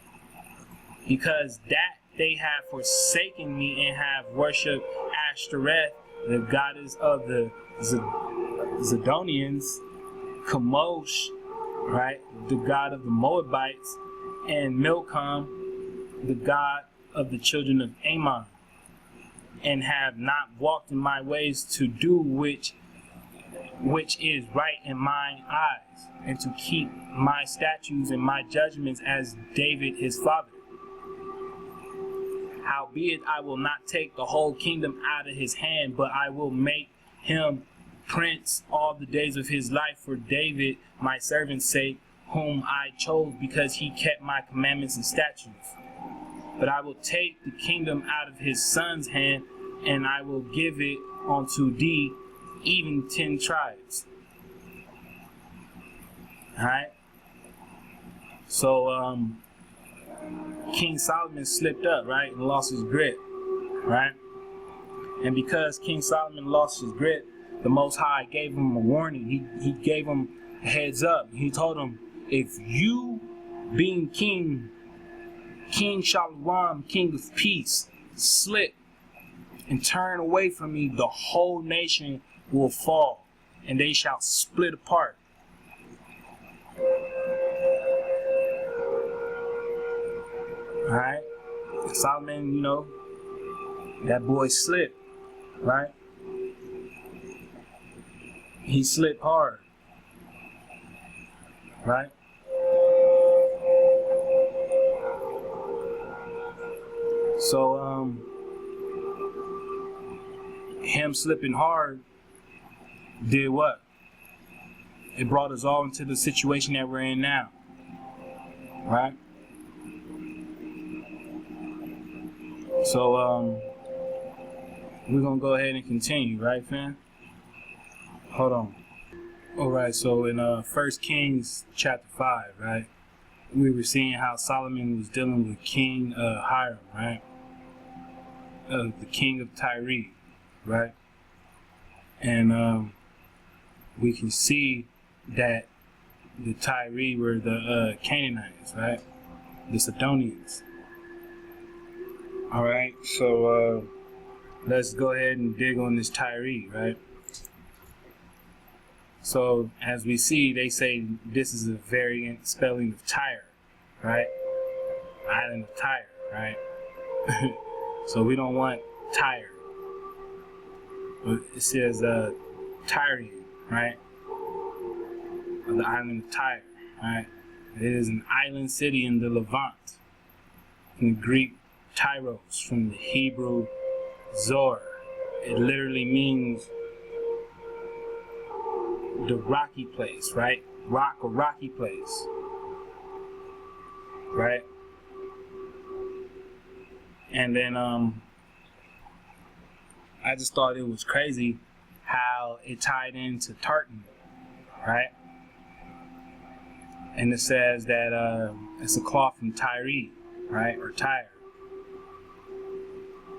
S1: because that they have forsaken me and have worshipped Ashtoreth, the goddess of the Zidonians, Chemosh, right, the god of the Moabites, and Milcom, the god of the children of Ammon, and have not walked in my ways to do which is right in mine eyes, and to keep my statutes and my judgments as David his father. Howbeit I will not take the whole kingdom out of his hand, but I will make him prince all the days of his life for David my servant's sake, whom I chose, because he kept my commandments and statutes. But I will take the kingdom out of his son's hand, and I will give it unto thee, even 10 tribes. Alright? So, King Solomon slipped up, right, and lost his grip, right? And because King Solomon lost his grip, the Most High gave him a warning. He gave him a heads up. He told him, if you, being King Shalom, King of Peace, slip and turn away from me, the whole nation will fall, and they shall split apart. Alright? Solomon, you know, that boy slipped, right? He slipped hard, right? So, him slipping hard did what? It brought us all into the situation that we're in now, right? So, we're gonna go ahead and continue, right, fam? Hold on. Alright, so in 1 Kings chapter 5, right, we were seeing how Solomon was dealing with King Hiram, right? The king of Tyre, right? And we can see that the Tyre were the Canaanites, right? The Sidonians. Alright, so let's go ahead and dig on this Tyre, right? So, as we see, they say this is a variant spelling of Tyre, right? Island of Tyre, right? So we don't want Tyre. It says Tyre, right? Of the island of Tyre, right? It is an island city in the Levant. In the Greek, Tyros, from the Hebrew, Zor. It literally means the rocky place, right? Rock or rocky place, right? And then I just thought it was crazy how it tied into tartan, right? And it says that it's a cloth from Tyre, right, or Tyre.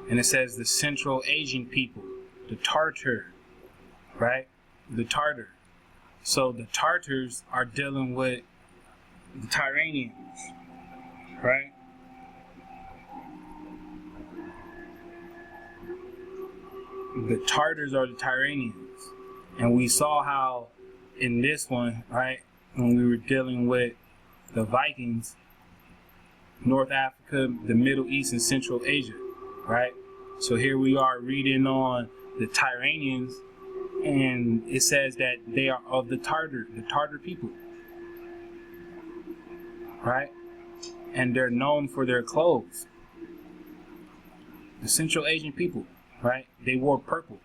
S1: And it says the Central Asian people, the Tartar, right? The Tartar. So the Tartars are dealing with the Tyranians, right? The Tartars are the Tyranians. And we saw how in this one, right, when we were dealing with the Vikings, North Africa, the Middle East, and Central Asia, right? So here we are reading on the Tyranians, and it says that they are of the Tartar people, right? And they're known for their clothes. The Central Asian people, right? They wore purple.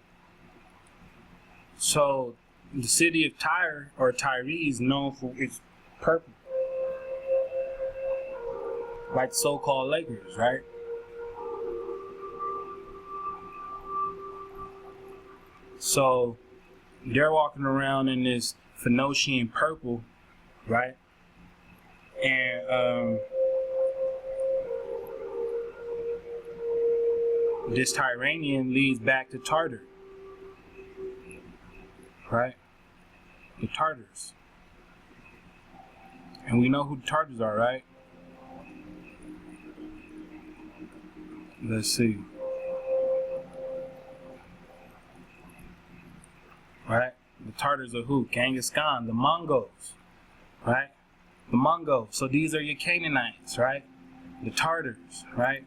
S1: So the city of Tyre, or Tyre, is known for its purple, like the so-called Lakers, right? So they're walking around in this Phoenician purple, right? And this Tyranian leads back to Tartar, right? The Tartars. And we know who the Tartars are, right? Let's see. Right? The Tartars are who? Genghis Khan, the Mongols, right? The Mongols. So these are your Canaanites, right? The Tartars, right?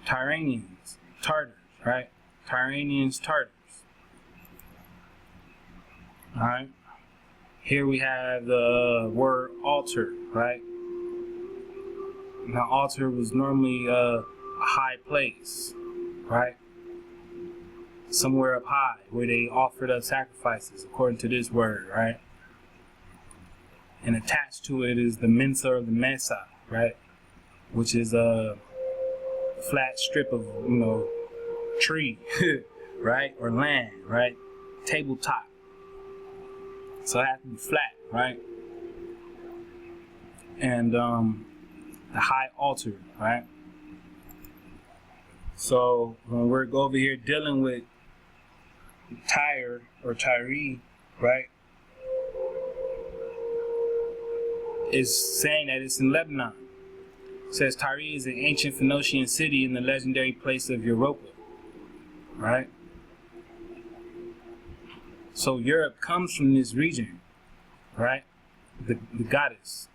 S1: Tyranians, Tartars, right? Tyranians, Tartars. Alright? Here we have the word altar, right? Now, altar was normally a high place, right? Somewhere up high where they offered up sacrifices, according to this word, right? And attached to it is the mensa or the mesa, right? Which is a flat strip of, tree, right? Or land, right? Tabletop. So it has to be flat, right? And the high altar, right? So when we're over here dealing with Tyre or Tyre, right? It's saying that it's in Lebanon. It says Tyre is an ancient Phoenician city in the legendary place of Iroquois, right? So Europe comes from this region, right? The goddess.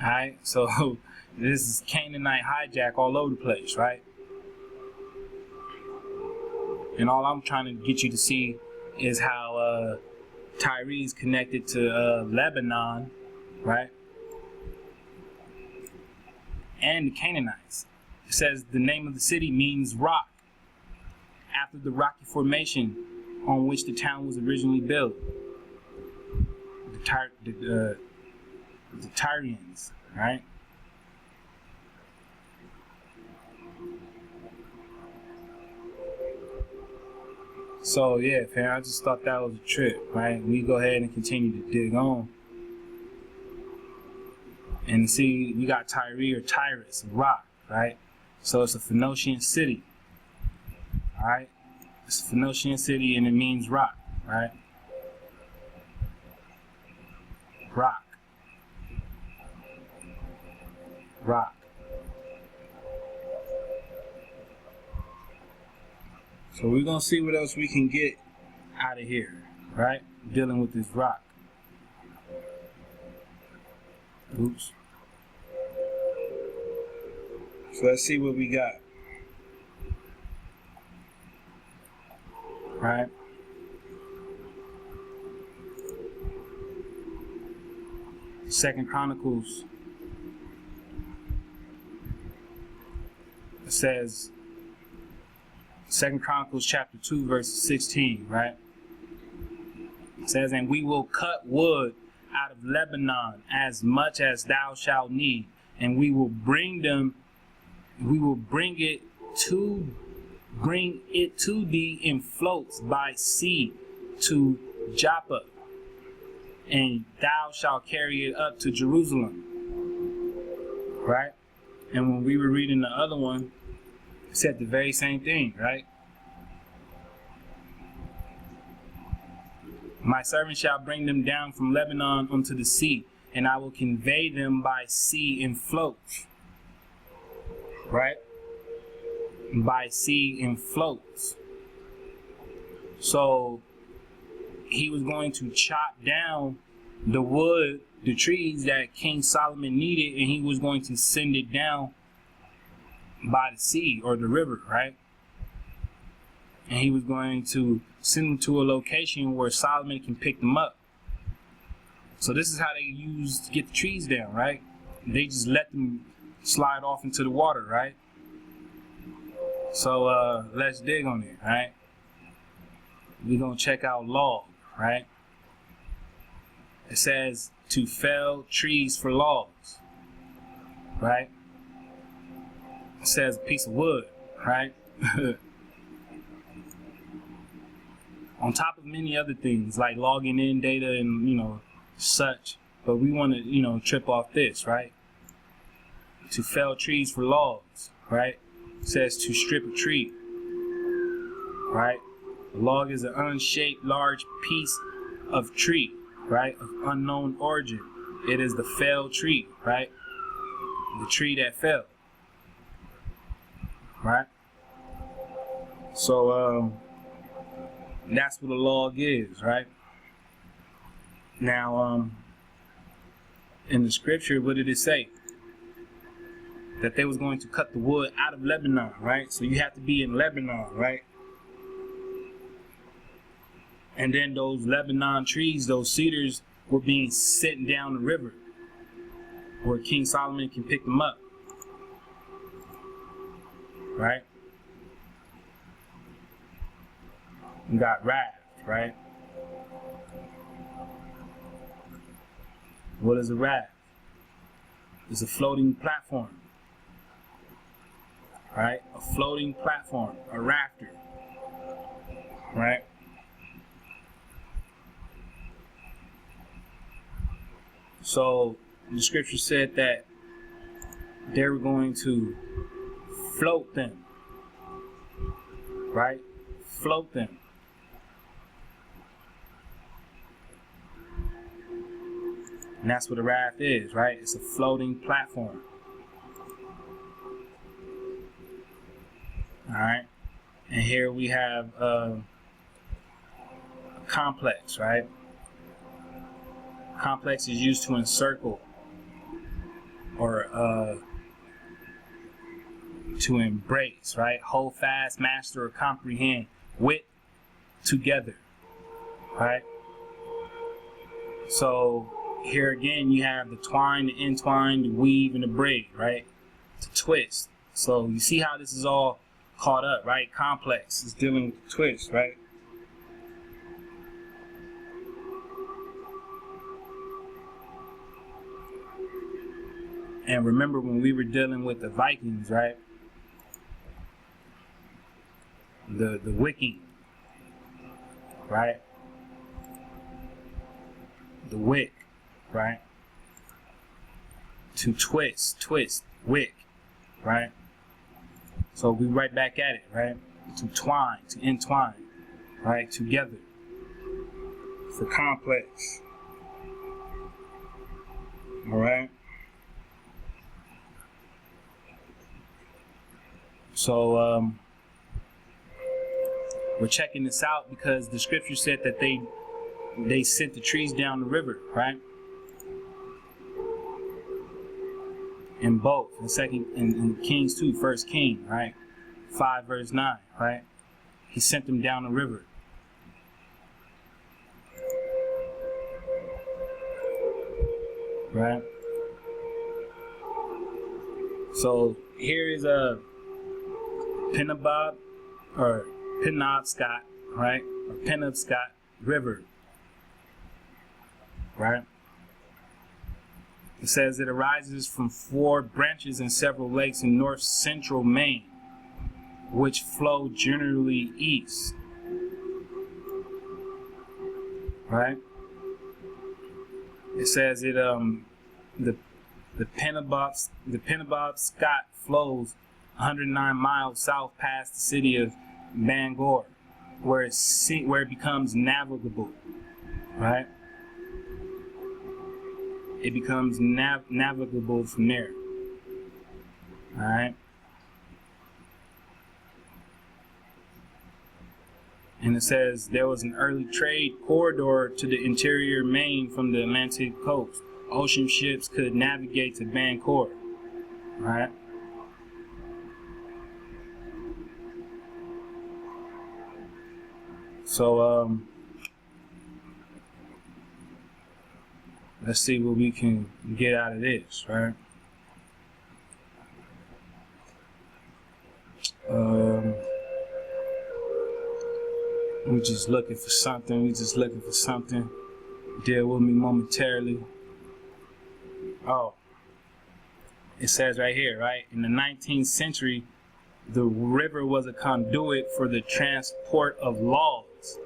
S1: Alright, so this is Canaanite hijack all over the place, right? And all I'm trying to get you to see is how Tyre is connected to Lebanon, right? And the Canaanites. It says the name of the city means rock, after the rocky formation on which the town was originally built. The Tyrians, right? So yeah, fam, I just thought that was a trip, right? We go ahead and continue to dig on. And see, we got Tyre or Tyrus, rock, right? So it's a Phoenician city, all right? It's a Phoenician city and it means rock, right? Rock. Rock. So we're gonna see what else we can get out of here, right? Dealing with this rock. Oops. So let's see what we got. Right? Second Chronicles. It says, Second Chronicles chapter 2 verse 16, right? It says, and we will cut wood out of Lebanon as much as thou shalt need, and we will bring it to thee in floats by sea to Joppa, and thou shalt carry it up to Jerusalem. Right? And when we were reading the other one, it said the very same thing, right? My servant shall bring them down from Lebanon unto the sea, and I will convey them by sea in floats. Right? By sea in floats. So he was going to chop down the wood, the trees that King Solomon needed, and he was going to send it down by the sea or the river, right? And he was going to send them to a location where Solomon can pick them up. So this is how they used to get the trees down, right? They just let them slide off into the water, right? So let's dig on it, right? We're gonna check out log, right? It says to fell trees for logs, right? It says a piece of wood, right? On top of many other things like logging in data and such, but we want to trip off this, right? To fell trees for logs, right? It says to strip a tree, right? A log is an unshaped large piece of tree, right? Of unknown origin. It is the fell tree, right? The tree that fell, right? So that's what a log is, right? Now in the scripture, what did it say? That they was going to cut the wood out of Lebanon, right? So you have to be in Lebanon, right? And then those Lebanon trees, those cedars, were being sent down the river where King Solomon can pick them up. Right? And got raft, right? What is a raft? It's a floating platform. Right? A floating platform, a rafter. Right? So the scripture said that they were going to float them. Right? Float them. And that's what a raft is, right? It's a floating platform. Alright? And here we have a complex, right? Complex is used to encircle or to embrace, right? Hold fast, master, or comprehend with together, right? So here again you have the twine, the entwine, the weave, and the braid, right? To twist. So you see how this is all caught up, right? Complex is dealing with the twist, right? And remember when we were dealing with the Vikings, right? The wicking, right? The wick, right? To twist, wick, right? So we right back at it, right? To twine, to entwine, right? Together. It's a complex. All right? So we're checking this out because the scripture said that they sent the trees down the river, right? In both, in Kings 2, 1 King, right? 5 verse 9, right? He sent them down the river. Right? So here is a Penobscot, or Penobscot, right? Or Penobscot River, right? It says it arises from 4 branches and several lakes in north central Maine, which flow generally east, right? It says it the Penobscot flows 109 miles south past the city of Bangor, where it becomes navigable, right? It becomes navigable from there. All right. And it says there was an early trade corridor to the interior Maine from the Atlantic coast. Ocean ships could navigate to Bangor. All right. So let's see what we can get out of this, right? We're just looking for something. Deal with me momentarily. Oh, it says right here, right? In the 19th century, the river was a conduit for the transport of logs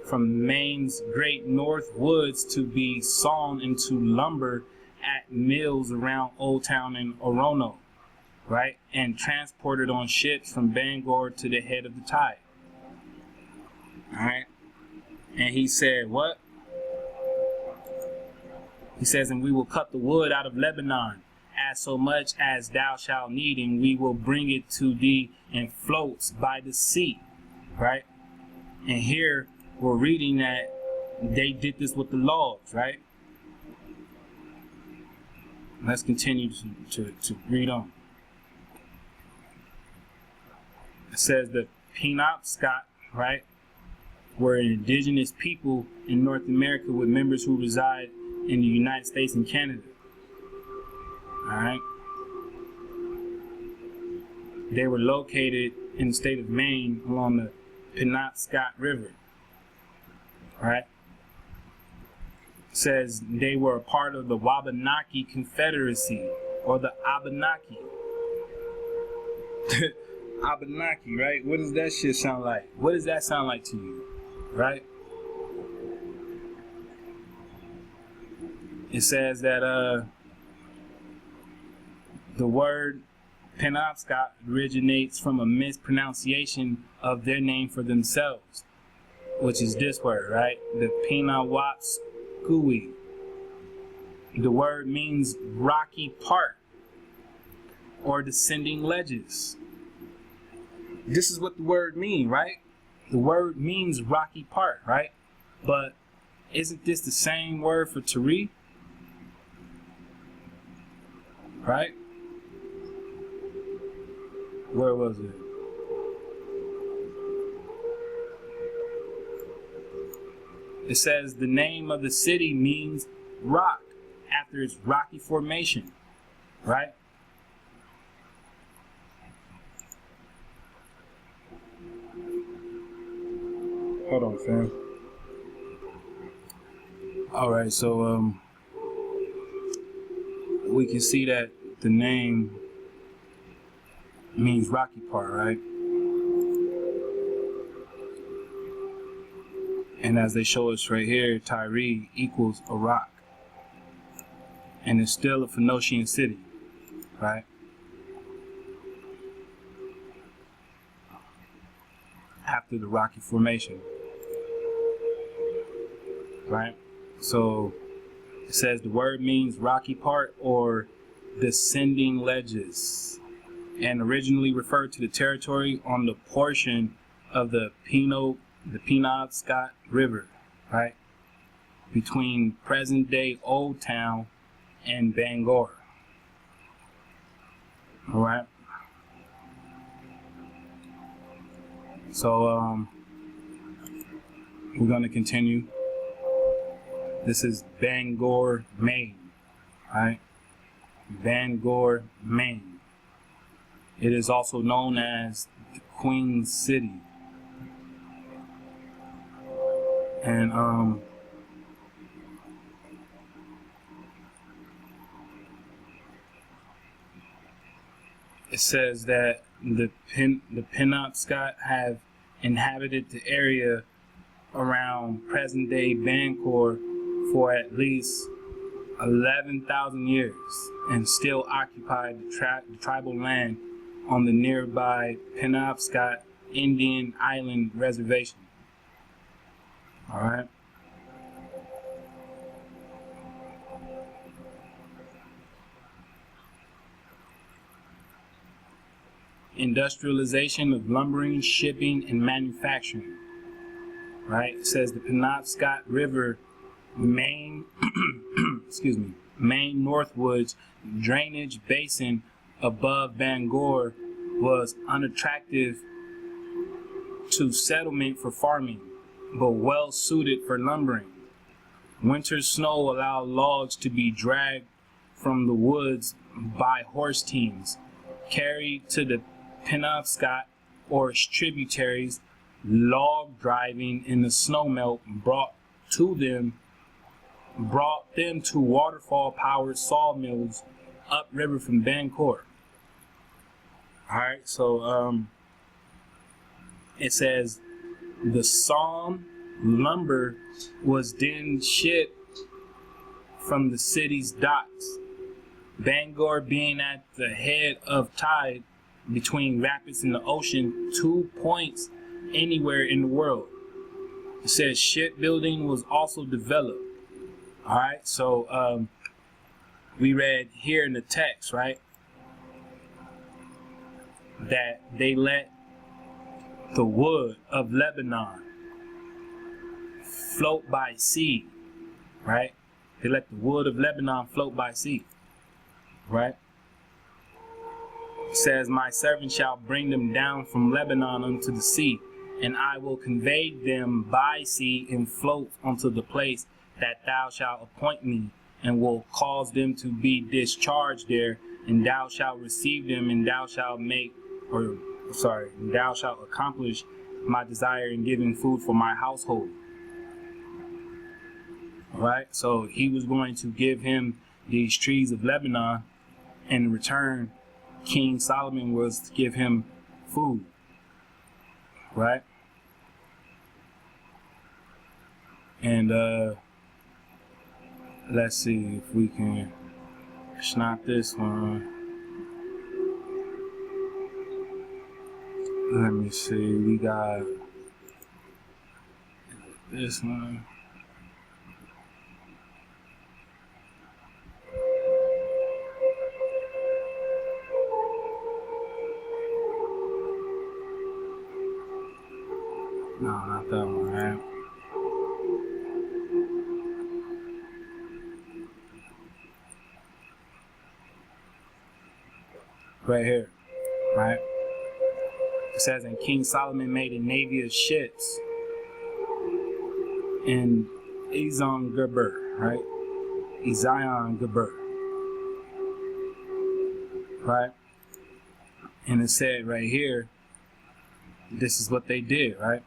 S1: from Maine's great north woods to be sawn into lumber at mills around Old Town and Orono, right? And transported on ships from Bangor to the head of the Tyre. All right? And he said, what? He says, and we will cut the wood out of Lebanon, as so much as thou shalt need, and we will bring it to thee in floats by the sea, right? And here we're reading that they did this with the logs, right? Let's continue to read on. It says the Penobscot, right? were an indigenous people in North America with members who reside in the United States and Canada. Alright? They were located in the state of Maine along the Penobscot River. Alright? It says they were a part of the Wabanaki Confederacy, or the Abenaki. Abenaki, right? What does that shit sound like? What does that sound like to you? Right? It says that the word Penobscot originates from a mispronunciation of their name for themselves, which is this word, right? The Penobscot. The word means rocky part or descending ledges. This is what the word means, right? The word means rocky part, right? But isn't this the same word for Tyre? Right? Where was it? It says the name of the city means rock after its rocky formation, right? Hold on, fam. All right, so we can see that the name means rocky part, right? And as they show us right here, Tyre equals a rock. And it's still a Phoenician city, right? After the rocky formation, right? So it says the word means rocky part or descending ledges, and originally referred to the territory on the portion of the Penobscot River, right, between present-day Old Town and Bangor. All right. So we're going to continue. This is Bangor, Maine. Right? Bangor, Maine. It is also known as the Queen City. And it says that the Penobscot have inhabited the area around present-day Bangor for at least 11,000 years and still occupy the tribal land on the nearby Penobscot Indian Island Reservation. All right. Industrialization of lumbering, shipping, and manufacturing. Right? It says the Penobscot River, Maine, Maine Northwoods drainage basin above Bangor was unattractive to settlement for farming, but well suited for lumbering. Winter snow allowed logs to be dragged from the woods by horse teams, carried to the Penobscot or its tributaries. Log driving in the snowmelt brought them to waterfall-powered sawmills upriver from Bangor. All right, so it says the sawn lumber was then shipped from the city's docks. Bangor being at the head of tide between rapids and the ocean, 2 points anywhere in the world. It says shipbuilding was also developed. All right, so we read here in the text, right, that they let the wood of Lebanon float by sea, right? They let the wood of Lebanon float by sea, right? It says, my servant shall bring them down from Lebanon unto the sea, and I will convey them by sea in floats unto the place that thou shalt appoint me, and will cause them to be discharged there, and thou shalt receive them, and thou shalt accomplish my desire in giving food for my household. All right, so he was going to give him these trees of Lebanon, and in return, King Solomon was to give him food. Right? And let's see if we can snap this one. Let me see, we got this one. No, not that one, right? Right here, right? It says, and King Solomon made a navy of ships in Ezion-Geber, right? Ezion-Geber, right? And it said right here, this is what they did, right?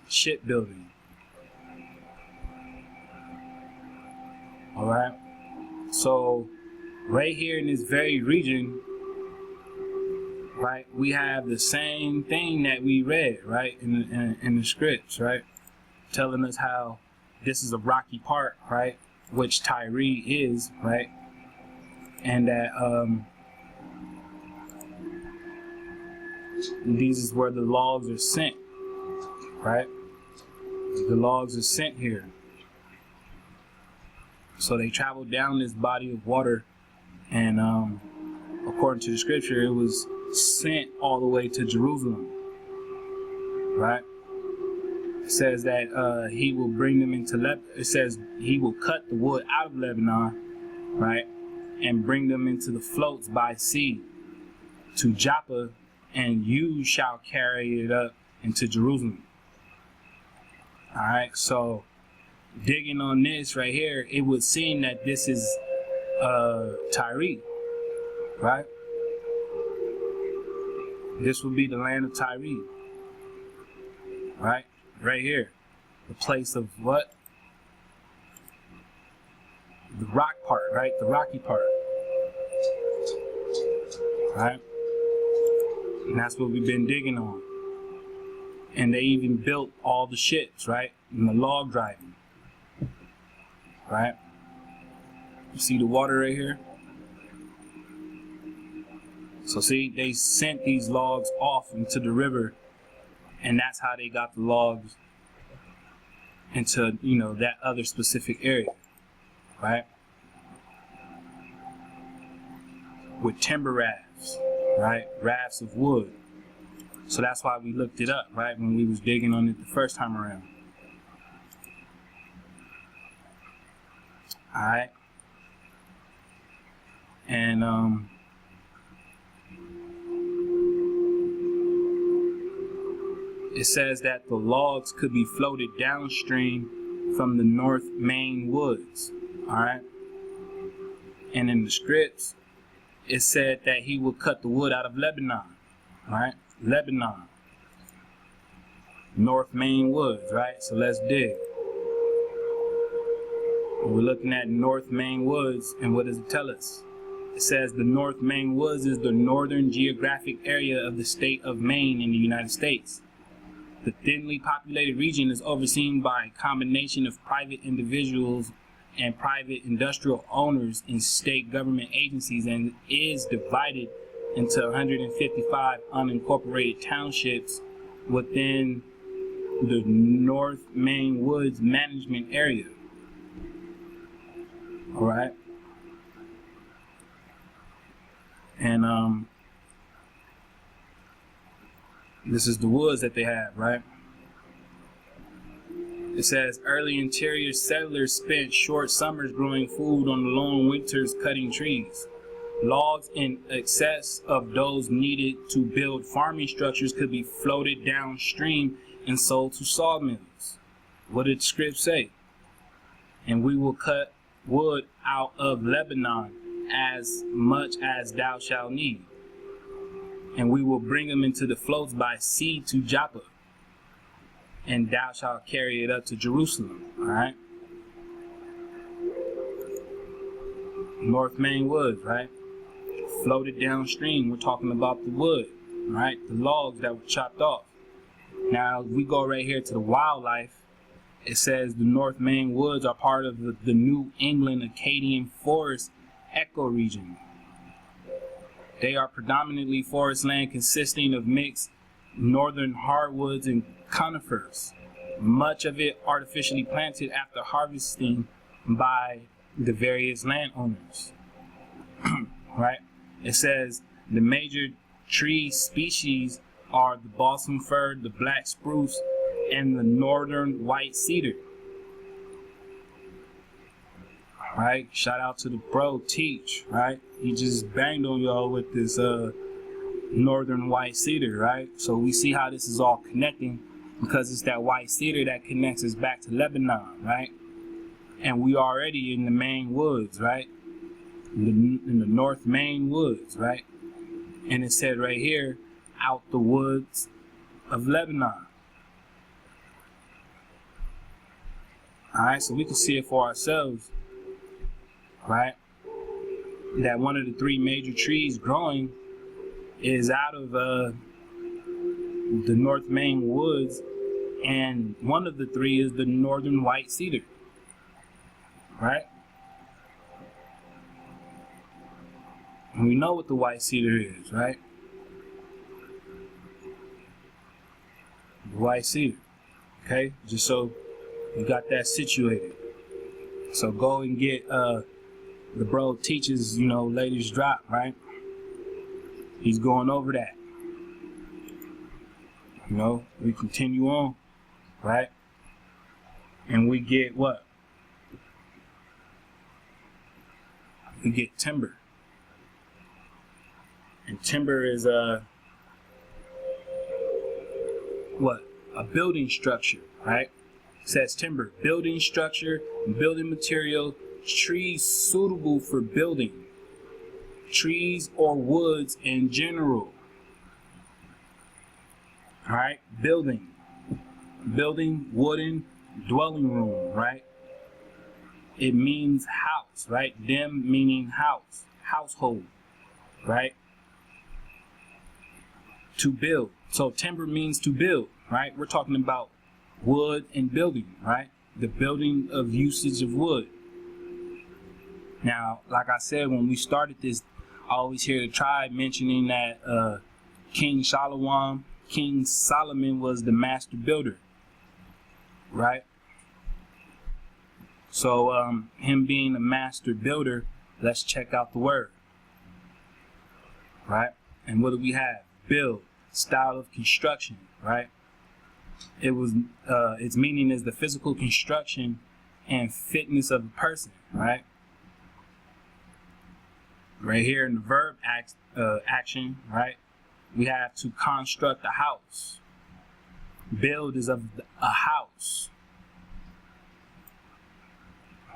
S1: Shipbuilding. All right. So right here in this very region, right, we have the same thing that we read, right, in the scripts, right, telling us how this is a rocky part, right, which Tyre is, right, and that these is where the logs are sent, right? The logs are sent here. So they traveled down this body of water, and according to the scripture, it was sent all the way to Jerusalem, right? It says that he will bring them into it says he will cut the wood out of Lebanon, right, and bring them into the floats by sea to Joppa, and you shall carry it up into Jerusalem. All right, so digging on this right here, it would seem that this is Tyre, right? This would be the land of Tyre, right? Right here, the place of what? The rock part, right? The rocky part, right? And that's what we've been digging on. And they even built all the ships, right? And the log driving, right? You see the water right here? So see, they sent these logs off into the river, and that's how they got the logs into, you know, that other specific area, right? With timber rafts, right? Rafts of wood. So that's why we looked it up, right? When we was digging on it the first time around. All right. And it says that the logs could be floated downstream from the North Maine woods. All right. And in the scripts, it said that he would cut the wood out of Lebanon. All right. Lebanon. North Maine woods, right? So let's dig. We're looking at North Maine woods, and what does it tell us? It says the North Maine woods is the northern geographic area of the state of Maine in the United States. The thinly populated region is overseen by a combination of private individuals and private industrial owners in state government agencies, and is divided into 155 unincorporated townships within the North Maine Woods Management Area. All right. And this is the woods that they have, right? It says early interior settlers spent short summers growing food on the long winters cutting trees. Logs in excess of those needed to build farming structures could be floated downstream and sold to sawmills. What did the script say? And we will cut wood out of Lebanon as much as thou shalt need. And we will bring them into the floats by sea to Joppa. And thou shalt carry it up to Jerusalem. Alright? North Maine woods, right? Floated downstream. We're talking about the wood, right? The logs that were chopped off. Now, we go right here to the wildlife. It says the North Maine woods are part of the New England Acadian forest ecoregion. They are predominantly forest land consisting of mixed northern hardwoods and conifers, much of it artificially planted after harvesting by the various landowners. Right? It says the major tree species are the balsam fir, the black spruce, and the northern white cedar. Right? Shout out to the bro Teach, right? He just banged on y'all with this northern white cedar, right? So we see how this is all connecting, because it's that white cedar that connects us back to Lebanon, right? And we already in the Maine woods, right? In the North Maine woods, right? And it said right here, out the woods of Lebanon. Alright, so we can see it for ourselves, right? That one of the three major trees growing is out of the North Maine woods, and one of the three is the northern white cedar, right? And we know what the white cedar is, right? The white cedar, okay? Just so you got that situated. So go and get the bro Teaches, latest drop, right? He's going over that. We continue on, right? And we get what? We get timber. And timber is what? A building structure, right? It says timber, building structure, building material, trees suitable for building, trees or woods in general. All right, building, wooden, dwelling room, right? It means house, right? Dem meaning house, household, right? To build. So timber means to build, right? We're talking about wood and building, right? The building of usage of wood. Now, like I said, when we started this, I always hear the tribe mentioning that King Solomon was the master builder, right? So him being a master builder, let's check out the word, right? And what do we have? Build, style of construction, right? It was its meaning is the physical construction and fitness of a person, right? Right here in the verb action, right? We have to construct a house. Build is of a house,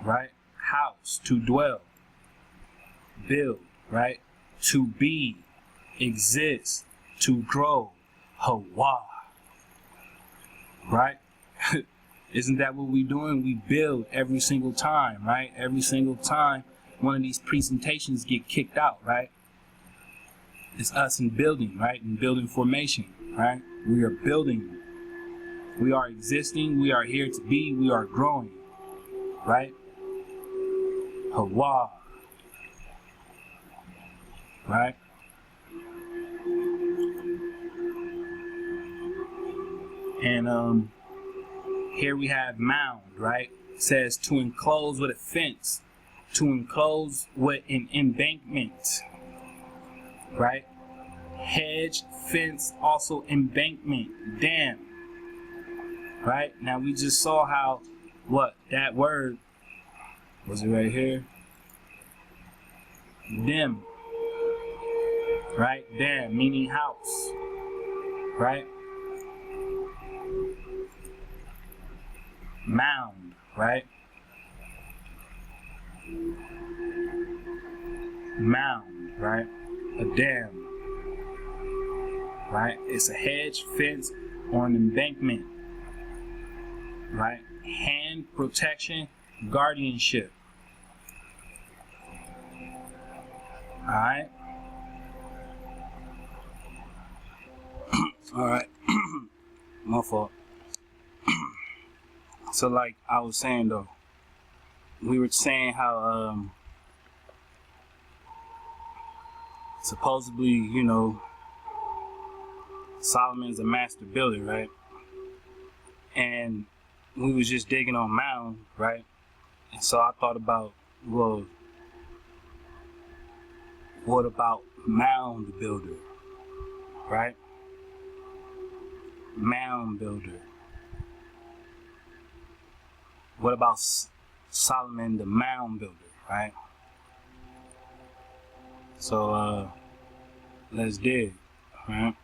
S1: right? House, to dwell. Build, right? To be, exist, to grow. Hawa, right? Isn't that what we're doing? We build every single time, right? Every single time one of these presentations get kicked out, right? It's us in building, right? In building formation, right? We are building. We are existing. We are here to be. We are growing, right? Hawa, right? And here we have mound, right? It says to enclose with a fence, to enclose with an embankment, right? Hedge, fence, also embankment, dam, right? Now we just saw how, that word, was it right here? Dem, right? Dam, meaning house, right? mound, right? Mound, right? A dam, right? It's a hedge, fence, or an embankment, right? Hand protection, guardianship. Alright? Alright. My fault. So like I was saying though, we were saying how supposedly, you know, Solomon's a master builder, right? And we was just digging on Mound, right? And so I thought about, well, what about Mound builder, right? Mound builder. What about Solomon the mound builder, right? So let's dig, right?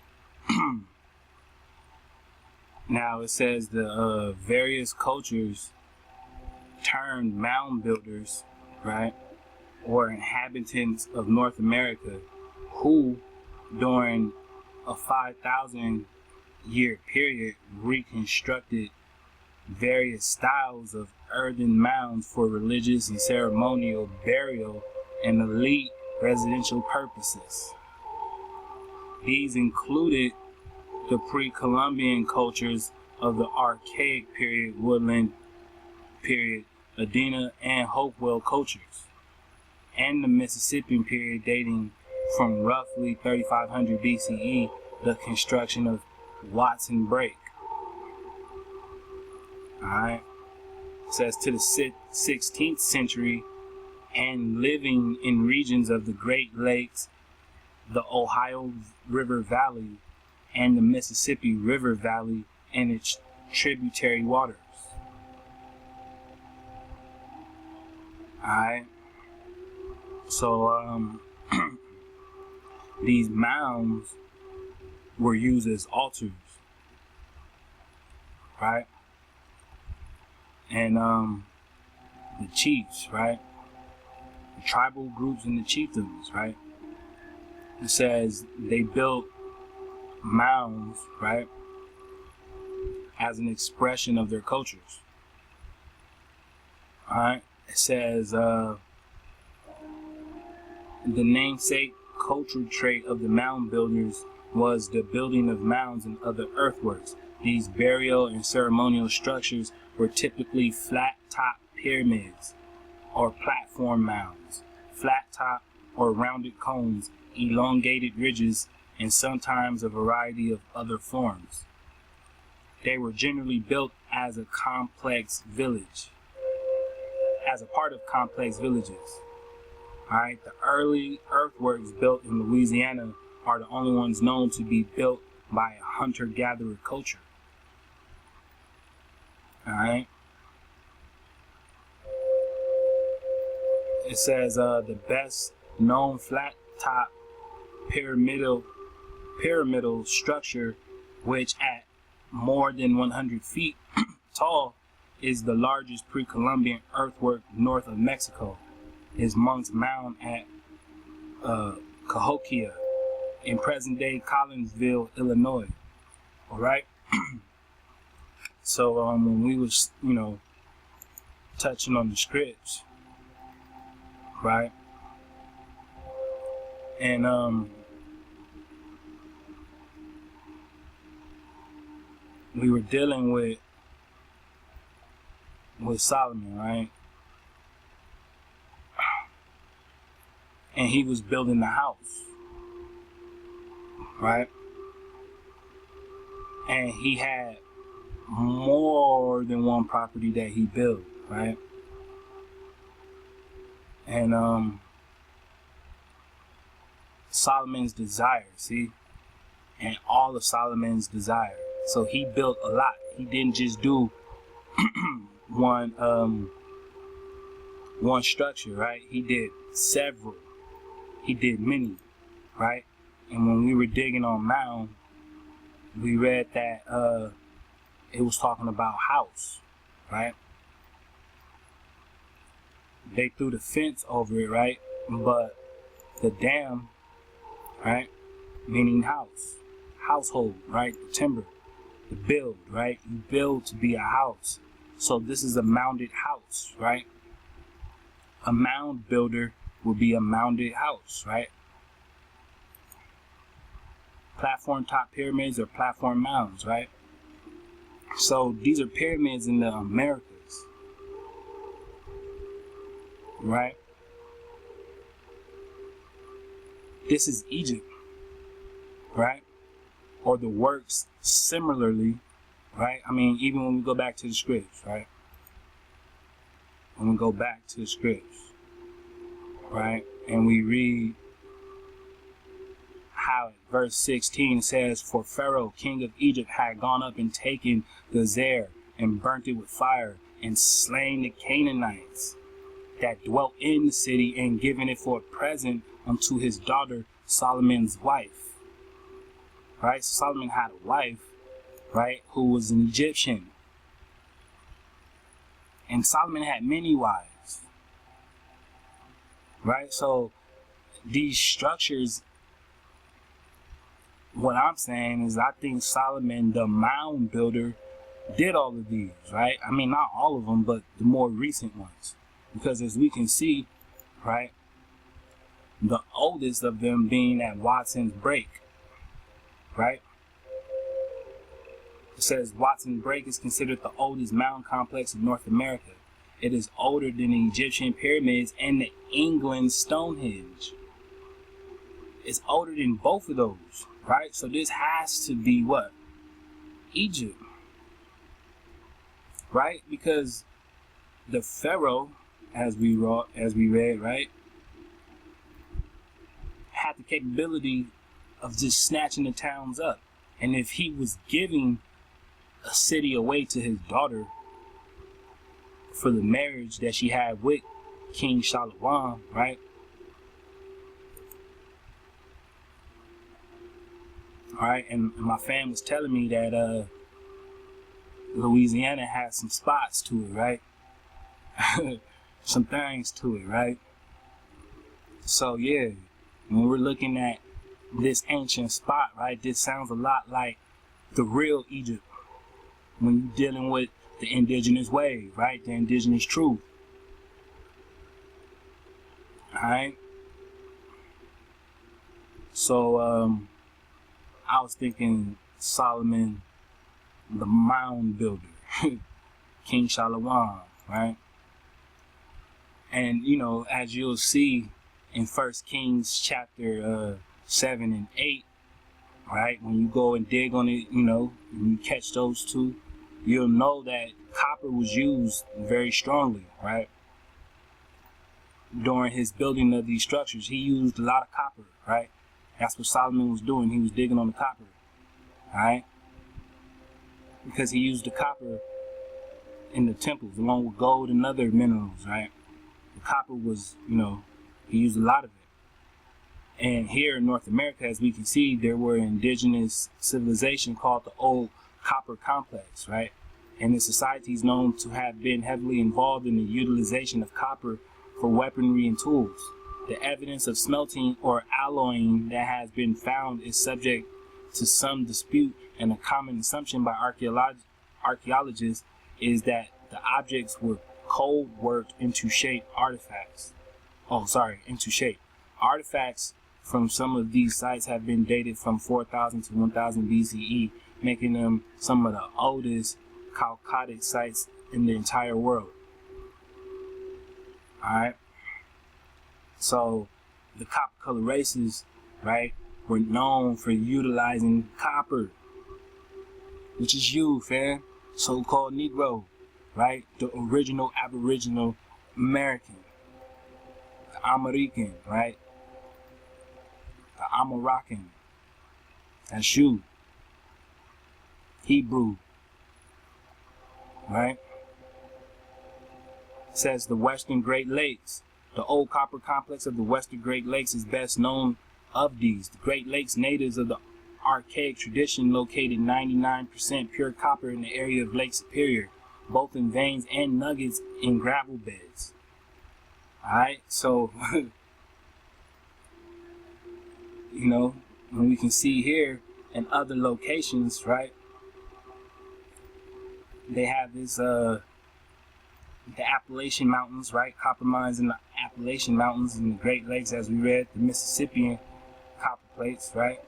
S1: Now it says the various cultures turned mound builders, right, or inhabitants of North America, who during a 5,000 year period reconstructed various styles of earthen mounds for religious and ceremonial burial and elite residential purposes. These included the pre-Columbian cultures of the Archaic period, Woodland period, Adena and Hopewell cultures, and the Mississippian period dating from roughly 3500 BCE, the construction of Watson Break. Alright, it says to the 16th century, and living in regions of the Great Lakes, the Ohio River Valley, and the Mississippi River Valley and its tributary waters. Alright, so these mounds were used as altars, right? And the chiefs, right? The tribal groups and the chieftains, right? It says they built mounds, right, as an expression of their cultures. Alright, it says the namesake cultural trait of the mound builders was the building of mounds and other earthworks. These burial and ceremonial structures were typically flat-top pyramids or platform mounds, flat-top or rounded cones, elongated ridges, and sometimes a variety of other forms. They were generally built as a complex village, as a part of complex villages. Alright, the early earthworks built in Louisiana are the only ones known to be built by a hunter-gatherer culture. Alright. It says the best known flat top pyramidal structure, which at more than 100 feet tall is the largest pre-Columbian earthwork north of Mexico, is Monk's Mound at Cahokia in present-day Collinsville, Illinois. All right. So when we was, you know, touching on the scripts, right, and we were dealing with Solomon, right, and he was building the house, right, and he had more than one property that he built, right? And Solomon's desire, see? And all of Solomon's desire. So he built a lot. He didn't just do one structure, right? He did several. He did many, right? And when we were digging on Mound, we read that it was talking about house, right? they threw the fence over it, right? But the dam, right, meaning household, right, the timber, the build, right, you build to be a house. So this is a mounded house, right? A mound builder will be a mounded house, right? Platform top pyramids or platform mounds, right? So these are pyramids in the Americas, right? This is Egypt, right? Or the works similarly, right? I mean, even when we go back to the scripts, right? When we go back to the scripts, right? And we read how verse 16 says, "For Pharaoh, king of Egypt, had gone up and taken the Zer and burnt it with fire and slain the Canaanites that dwelt in the city and given it for a present unto his daughter Solomon's wife." Right? So Solomon had a wife, right, who was an Egyptian. And Solomon had many wives. Right? So these structures, what I'm saying is I think Solomon, the mound builder, did all of these, right? I mean, not all of them, but the more recent ones. Because as we can see, right, the oldest of them being at Watson's Break, right? It says Watson Break is considered the oldest mound complex of North America. It is older than the Egyptian pyramids and the England Stonehenge. It's older than both of those, right? So this has to be what? Egypt, right? Because the Pharaoh, as we read, right, had the capability of just snatching the towns up. And if he was giving a city away to his daughter for the marriage that she had with King Shalom, right? All right, and my fam was telling me that Louisiana has some spots to it, right? Some things to it, right? So yeah, when we're looking at this ancient spot, right, this sounds a lot like the real Egypt when you're dealing with the indigenous way, right? The indigenous truth. All right. So I was thinking Solomon, the mound builder, King Shalom, right? And you know, as you'll see in 1 Kings chapter 7 and 8, right? When you go and dig on it, you know, when you catch those two, you'll know that copper was used very strongly, right? During his building of these structures, he used a lot of copper, right? That's what Solomon was doing. He was digging on the copper, all right? Because he used the copper in the temples along with gold and other minerals, right? The copper was, you know, he used a lot of it. And here in North America, as we can see, there were indigenous civilization called the Old Copper Complex, right? And the society is known to have been heavily involved in the utilization of copper for weaponry and tools. The evidence of smelting or alloying that has been found is subject to some dispute, and a common assumption by archaeologists is that the objects were cold worked into shape artifacts. Artifacts from some of these sites have been dated from 4000 to 1000 BCE, making them some of the oldest chalcodic sites in the entire world. Alright? So, the copper color races, right, were known for utilizing copper, which is you, fam, so-called Negro, right? The original Aboriginal American, the American, right? The Amaracan, that's you. Hebrew, right? It says the Western Great Lakes. The old copper complex of the Western Great Lakes is best known of these. The Great Lakes natives of the archaic tradition located 99% pure copper in the area of Lake Superior, both in veins and nuggets in gravel beds. Alright, so, you know, when we can see here in other locations, right, they have this, the Appalachian Mountains, right, copper mines in the Appalachian Mountains and the Great Lakes, as we read, the Mississippian copper plates, right,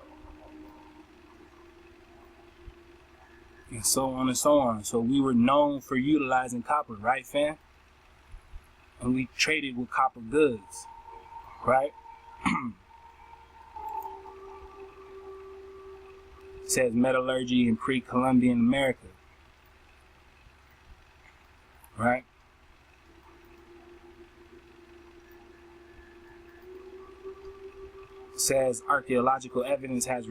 S1: and so on and so on. So we were known for utilizing copper, right, fam? And we traded with copper goods, right? It says metallurgy in pre-Columbian America, right? It says archaeological evidence has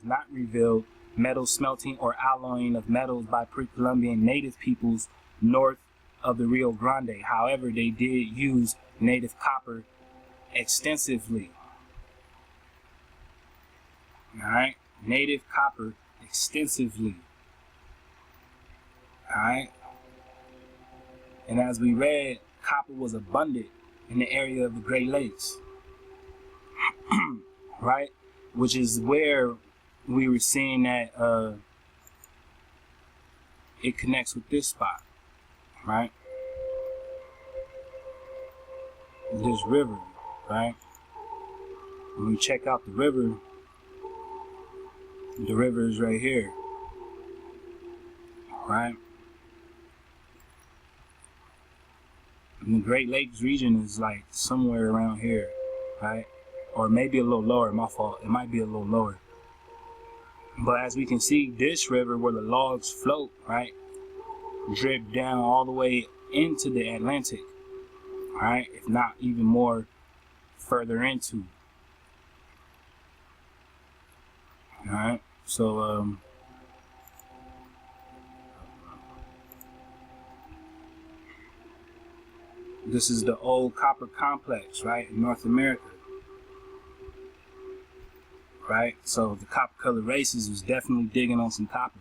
S1: not revealed metal smelting or alloying of metals by pre-Columbian native peoples north of the Rio Grande. However, they did use native copper extensively. Alright? Native copper extensively. Alright? And as we read, copper was abundant in the area of the Great Lakes. Right? Which is where we were seeing that it connects with this spot. Right? This river, right? When we check out the river is right here, right? And the Great Lakes region is like somewhere around here, right? Or maybe a little lower, my fault. It might be a little lower. But as we can see, this river where the logs float, right, drip down all the way into the Atlantic, right? If not even more further into. Alright, so this is the old copper complex, right, in North America. Right? So the copper colored races was definitely digging on some copper,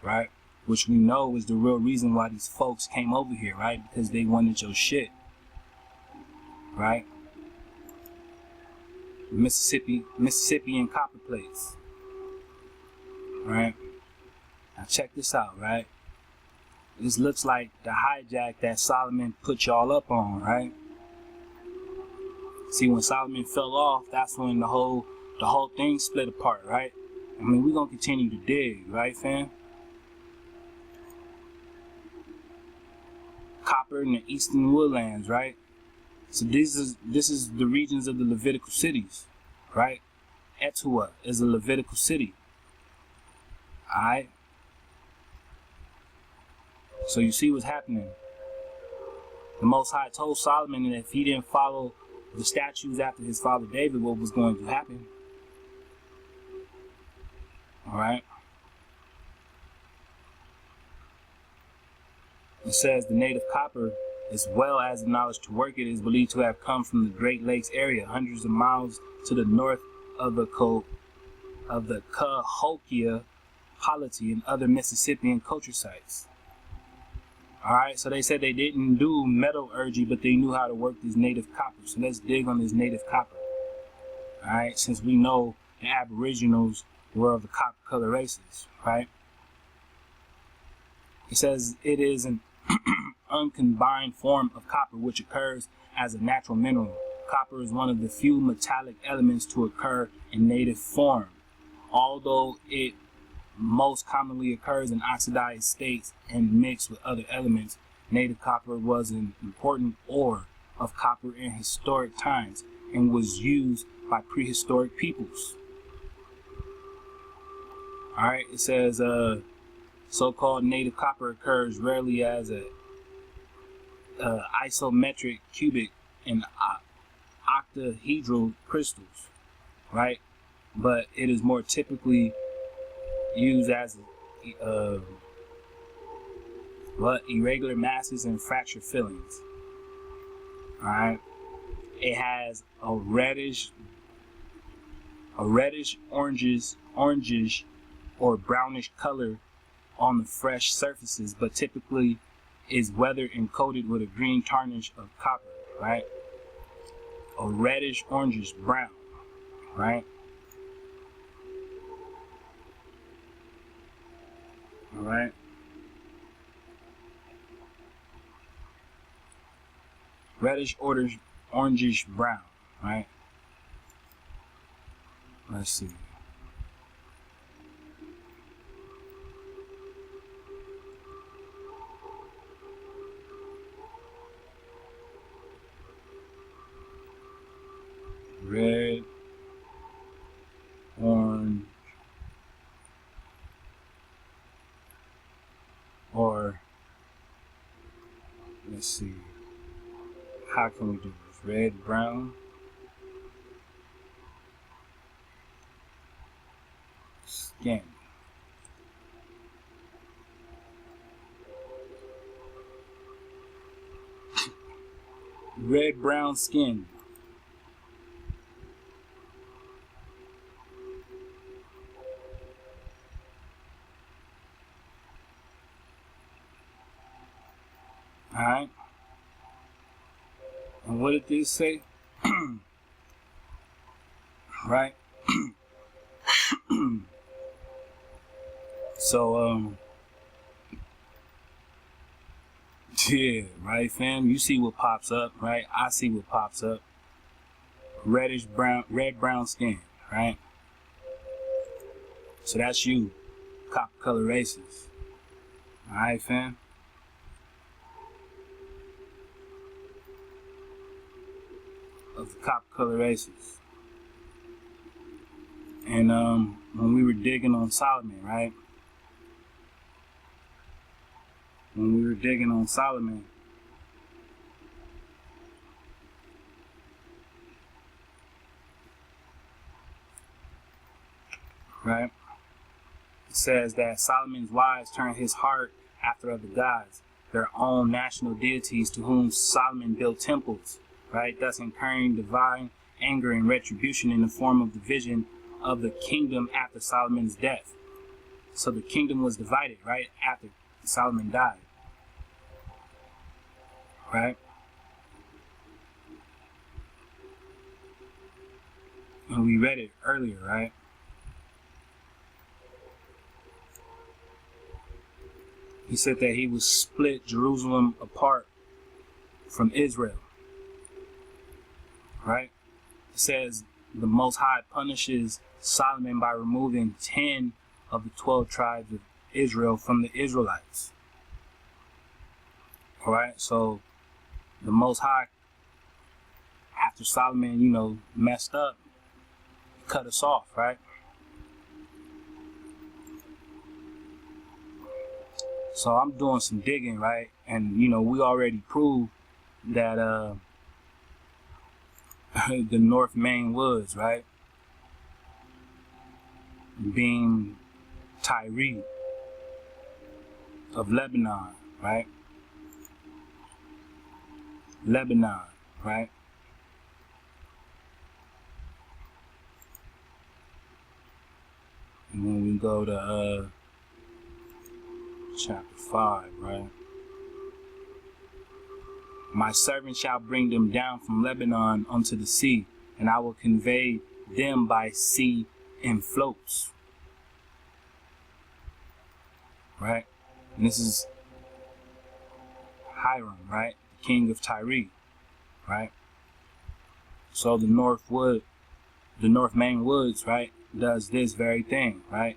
S1: right? Which we know is the real reason why these folks came over here, right? Because they wanted your shit, right? Mississippian copper plates, right? Now check this out, right? This looks like the hijack that Solomon put y'all up on, right? See, when Solomon fell off, that's when the whole thing split apart, right? I mean, we're gonna continue to dig, right, fam? Copper in the eastern woodlands, right? So this is the regions of the Levitical cities, right? Etua is a Levitical city. Alright? So you see what's happening. The Most High told Solomon that if he didn't follow the statutes after his father David, what was going to happen. Alright? It says the native copper, as well as the knowledge to work it, is believed to have come from the Great Lakes area, hundreds of miles to the north of the Cahokia polity and other Mississippian culture sites. Alright, so they said they didn't do metallurgy, but they knew how to work these native copper. So let's dig on this native copper. Alright, since we know the aboriginals were of the copper color races, right? It says it is an uncombined form of copper which occurs as a natural mineral. Copper is one of the few metallic elements to occur in native form. Although it most commonly occurs in oxidized states and mixed with other elements, native copper was an important ore of copper in historic times and was used by prehistoric peoples. Alright, it says so-called native copper occurs rarely as a isometric, cubic, and octahedral crystals, right? But it is more typically used as irregular masses and fracture fillings. Alright, it has a reddish orangish or brownish color on the fresh surfaces, but typically is weathered and coated with a green tarnish of copper. right? A reddish orangish brown, right? All right. Reddish orangish brown, right? Let's see. Red, orange, or let's see. How can we do this? Red, brown, skin. Red, brown skin. Alright. And what did this say? Right? So, yeah, right, fam? You see what pops up, right? I see what pops up. Reddish brown, red brown skin, right? So that's you, copper color races. Alright, fam? Of the copper color races. And when we were digging on Solomon, right? When we were digging on Solomon, right? It says that Solomon's wives turned his heart after other gods, their own national deities to whom Solomon built temples, right? Thus incurring divine anger and retribution in the form of the vision of the kingdom after Solomon's death. So the kingdom was divided, right? After Solomon died, right? And we read it earlier, right? He said that he would split Jerusalem apart from Israel, right? It says the Most High punishes Solomon by removing 10 of the 12 tribes of Israel from the Israelites. All right, so the Most High, after Solomon, messed up, cut us off, right? So I'm doing some digging, right? And, we already proved that the North Maine woods, right? Being Tyre of Lebanon, right? Lebanon, right? And when we go to chapter 5, right? My servant shall bring them down from Lebanon unto the sea, and I will convey them by sea in floats. Right? And this is Hiram, right? The king of Tyre, right? So the North Maine woods, right, does this very thing, right?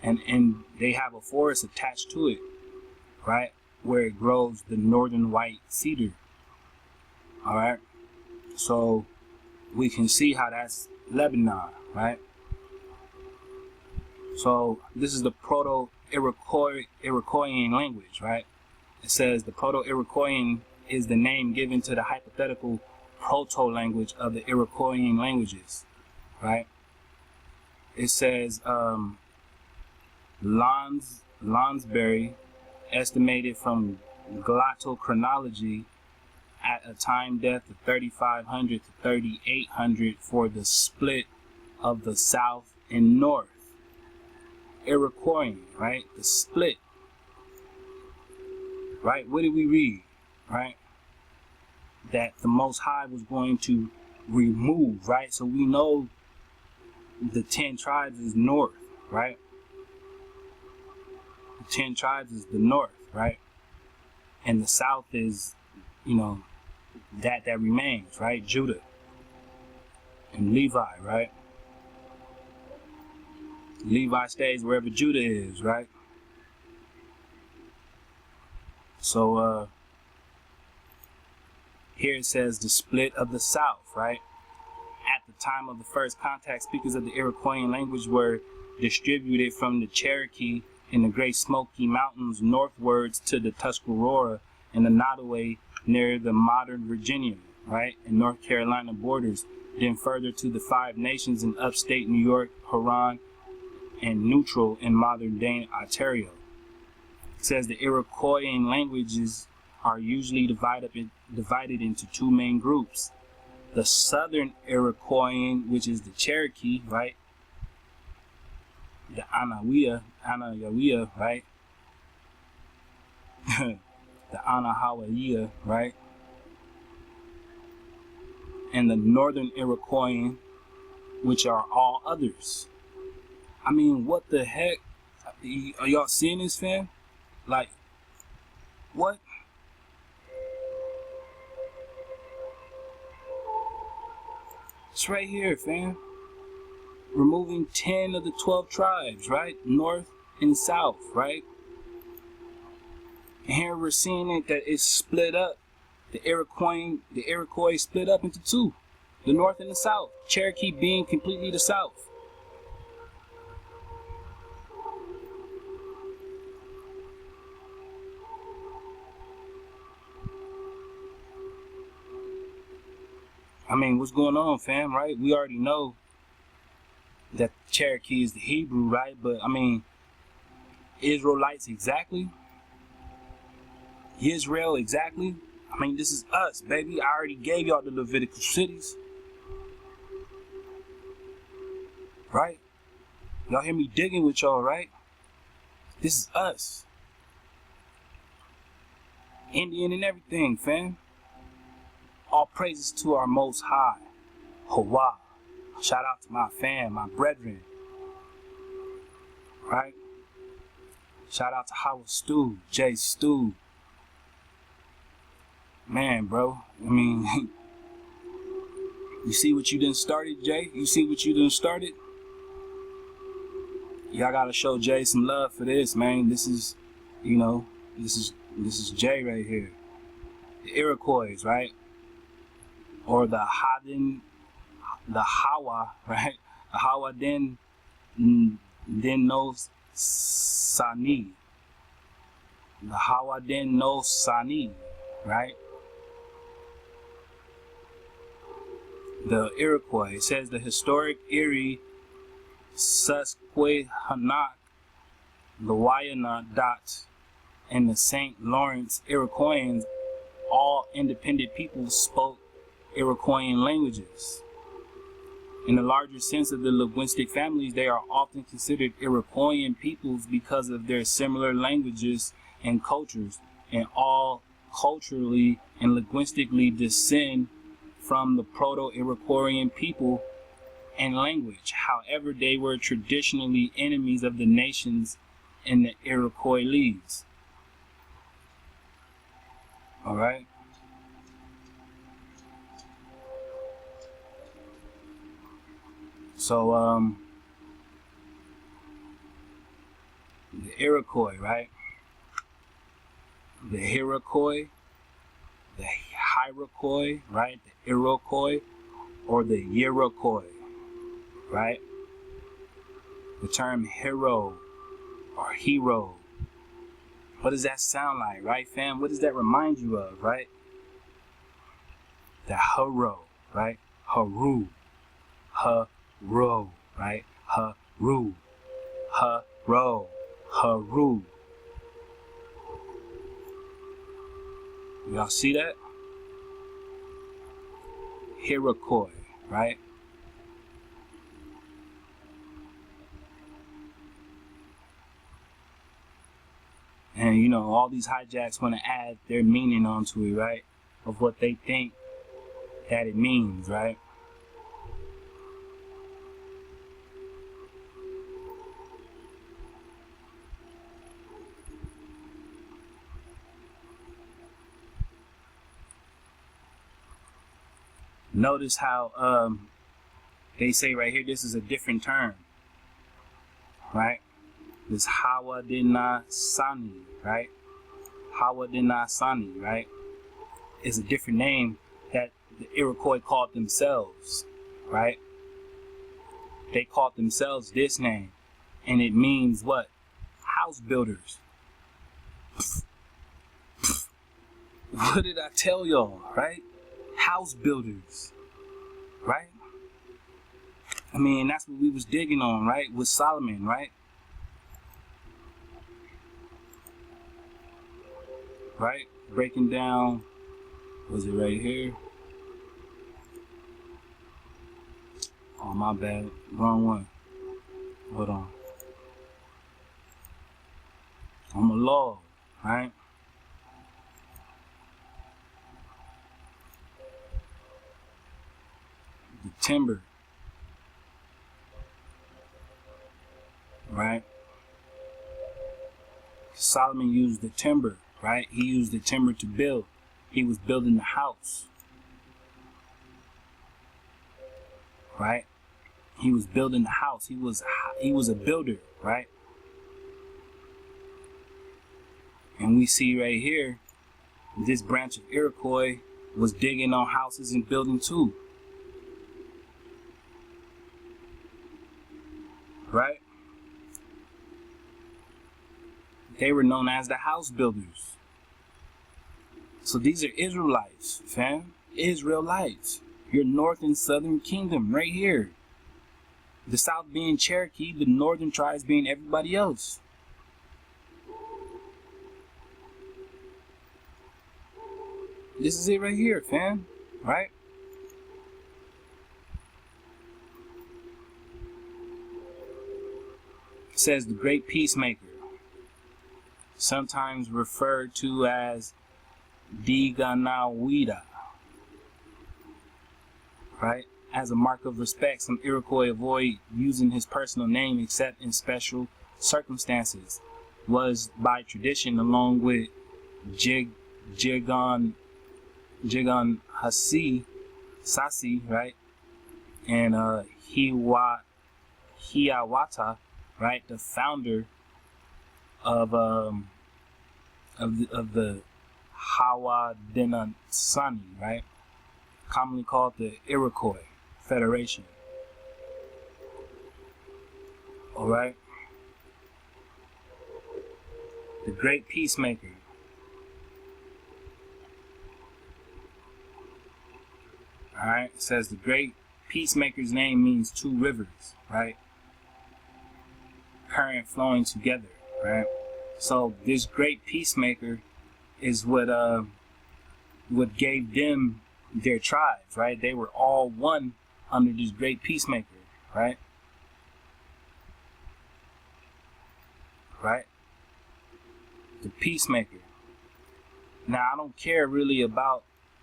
S1: And they have a forest attached to it, right? Where it grows the northern white cedar. All right. So we can see how that's Lebanon, right? So this is the Proto-Iroquoian language, right? It says the Proto-Iroquoian is the name given to the hypothetical proto-language of the Iroquoian languages, right? It says Lonsbury estimated from glottochronology at a time depth of 3,500 to 3,800 for the split of the South and North. Iroquoian, right? The split, right? What did we read? right? That the Most High was going to remove, right? So we know the 10 tribes is north, right? The 10 tribes is the north, right? And the south is, you know, that remains, right? Judah and Levi, right? Levi stays wherever Judah is, right? So here it says the split of the South, right? At the time of the first contact, speakers of the Iroquois language were distributed from the Cherokee in the Great Smoky Mountains northwards to the Tuscarora and the Nottoway near the modern Virginia, right, and North Carolina borders, then further to the Five Nations in upstate New York, Huron, and Neutral in modern-day Ontario. It says the Iroquois languages are usually divided into two main groups. The Southern Iroquois, which is the Cherokee, right? The Anawea, right? The Anahawaiia, right? And the Northern Iroquois, which are all others. I mean, what the heck? Are y'all seeing this, fam? Like, what? It's right here, fam. Removing 10 of the 12 tribes, right? North and south, right? And here we're seeing it that it's split up. The Iroquois split up into two. The north and the south. Cherokee being completely the south. I mean, what's going on, fam, right? We already know that Cherokee is the Hebrew, right? But, I mean, Israelites exactly? Israel exactly? I mean, this is us, baby. I already gave y'all the Levitical cities. Right? Y'all hear me digging with y'all, right? This is us. Indian and everything, fam. All praises to our Most High. Hawa. Shout out to my fam, my brethren. Right? Shout out to Howard Stew, Jay Stew. Man, bro. I mean, you see what you done started, Jay? You see what you done started? Y'all gotta show Jay some love for this, man. This is, you know, this is Jay right here. The Iroquois, right? Or the Hawa, right? The Hawa then knows Sani. The Hawa then knows Sani, right? The Iroquois. It says the historic Erie, Susquehannock, the Wyandot, and the St. Lawrence Iroquoians, all independent peoples, spoke Iroquois languages. In the larger sense of the linguistic families, they are often considered Iroquois peoples because of their similar languages and cultures, and all culturally and linguistically descend from the Proto-Iroquois people and language. However, they were traditionally enemies of the nations in the Iroquois leagues. All right. So, the Iroquois, right? The Iroquois, the Iroquois, right? The Iroquois, or the Iroquois, right? The term hero or hero. What does that sound like, right, fam? What does that remind you of, right? The hero, right? Haru. Haro, right? Haru. Haro. Haru. Y'all see that? Iroquois, right? And you know, all these hijacks want to add their meaning onto it, right? Of what they think that it means, right? Notice how they say right here, this is a different term, right? This Hawa Sani, right? Hawa Sani, right? Is a different name that the Iroquois called themselves, right? They called themselves this name, and it means what? House builders. What did I tell y'all, right? House builders, right? I mean, that's what we was digging on, right? With Solomon, right? Right? Breaking down, was it right here? Oh, my bad. Wrong one. Hold on. I'm a log, right? The timber, right? Solomon used the timber, right? He used the timber to build. He was building the house, right? He was building the house. He was a builder, right? And we see right here, this branch of Iroquois was digging on houses and building too, right? They were known as the house builders. So these are Israelites, fam. Israelites. Your north and southern kingdom right here. The south being Cherokee, the northern tribes being everybody else. This is it right here, fam. Right? It says the great peacemaker, sometimes referred to as Diganawida, right? As a mark of respect, some Iroquois avoid using his personal name except in special circumstances. Was by tradition, along with Jigan Sasi, right? And Hiawatha, right? The founder of the Haudenosaunee, right? Commonly called the Iroquois Federation. All right. The great peacemaker. All right. It says the great peacemaker's name means two rivers, right? Current flowing together, right? So this great peacemaker is what gave them their tribes, right? They were all one under this great peacemaker, right? Right? The peacemaker. Now, I don't care really about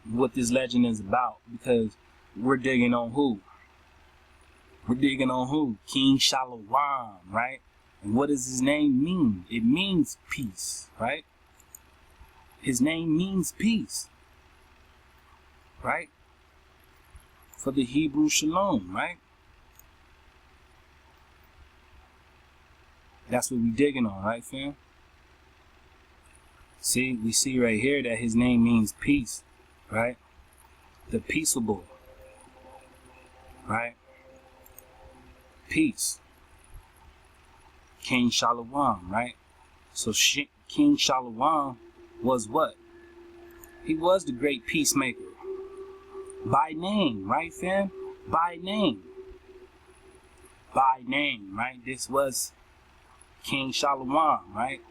S1: what this legend is about, because we're digging on who? We're digging on who? King Shalom, right? And what does his name mean? It means peace, right? His name means peace, right? For the Hebrew Shalom, right? That's what we digging on, right, fam? See, we see right here that his name means peace, right? The peaceable, right? Peace. King Shalom, right? So King Shalom was what? He was the great peacemaker. By name, right, fam? By name. By name, right? This was King Shalom, right?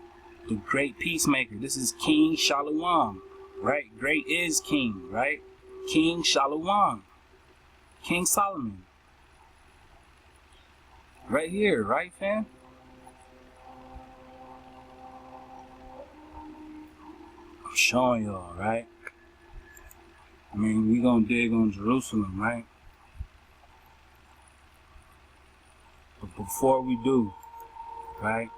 S1: The great peacemaker. This is King Shalom, right? Great is king, right? King Shalom. King Solomon. Right here, right, fam? I'm showing y'all, right? I mean, we gonna dig on Jerusalem, right? But before we do, right?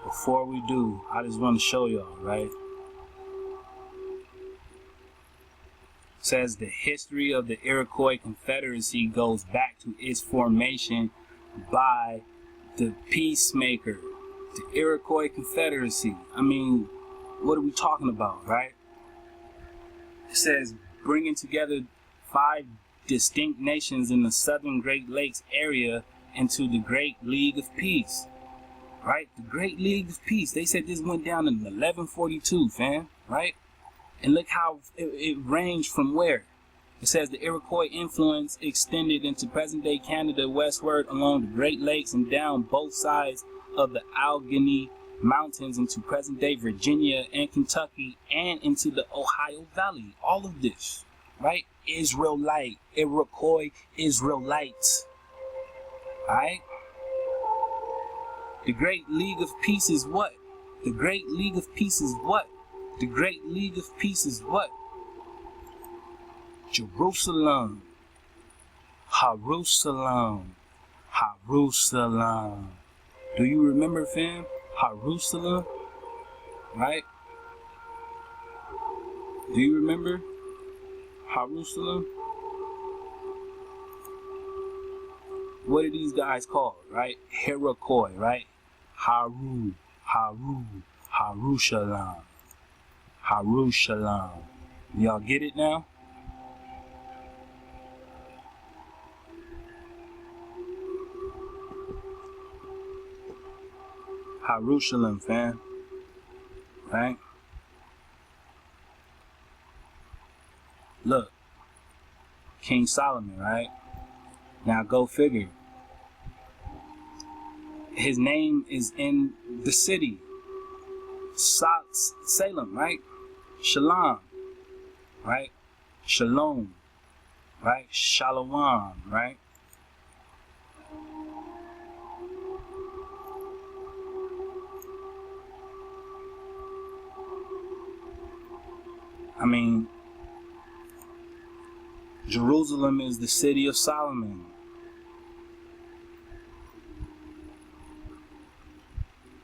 S1: Before we do, I just want to show y'all, right? It says the history of the Iroquois Confederacy goes back to its formation by the peacemaker, the Iroquois Confederacy. I mean, what are we talking about, right? It says bringing together 5 distinct nations in the southern Great Lakes area into the Great League of Peace, right? The Great League of Peace. They said this went down in 1142, fam, right? And look how it ranged from where. It says the Iroquois influence extended into present-day Canada westward along the Great Lakes and down both sides of the Allegheny Mountains into present-day Virginia and Kentucky and into the Ohio Valley. All of this, right? Israelite, Iroquois, Israelites, right? The Great League of Peace is what? The Great League of Peace is what? The Great League of Peace is what? Jerusalem. Jerusalem. Jerusalem. Do you remember, fam? Jerusalem? Right? Do you remember? Jerusalem? What are these guys called, right? Iroquois, right? Jerusalem. Jerusalem. Y'all get it now? Jerusalem, fam. Right? Look. King Solomon, right? Now go figure. His name is in the city. Salem, right? Shalom, right? Shalom, right? Shalom, right? I mean, Jerusalem is the city of Solomon.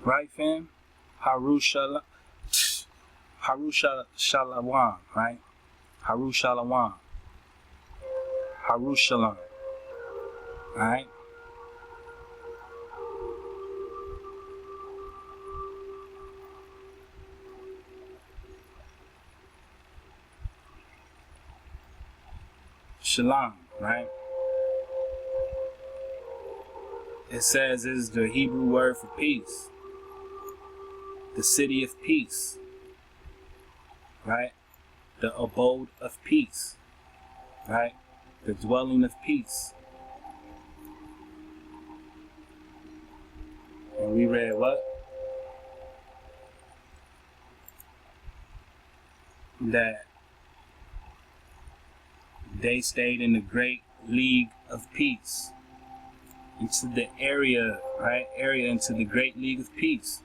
S1: Right, fam? Harushalawam, right? Harushalawam. Harushalam. Alright? Shalom, right? It says is the Hebrew word for peace. The city of peace, right? The abode of peace, right? The dwelling of peace. And we read what? That they stayed in the Great League of Peace. Into the area, right? Into the Great League of Peace.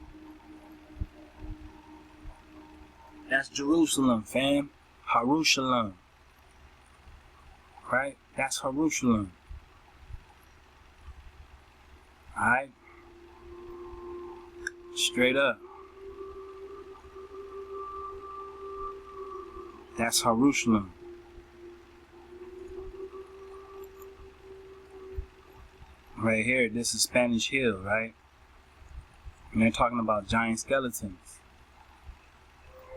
S1: That's Jerusalem, fam. Jerusalem. Right? That's Jerusalem. Alright? Straight up. That's Jerusalem. Right here, this is Spanish Hill, right? And they're talking about giant skeletons.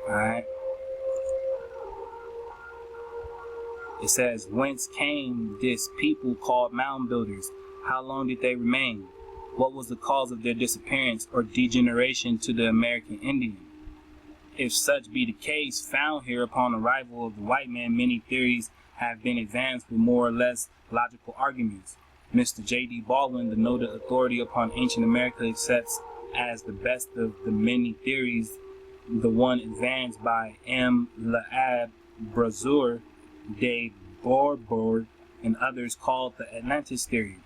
S1: Alright? It says, whence came this people called mound builders? How long did they remain? What was the cause of their disappearance or degeneration to the American Indian? If such be the case, found here upon arrival of the white man, many theories have been advanced with more or less logical arguments. Mr. J.D. Baldwin, the noted authority upon ancient America, accepts as the best of the many theories the one advanced by M. L'Abbe Brasseur de Bourbourg and others called the Atlantis theory.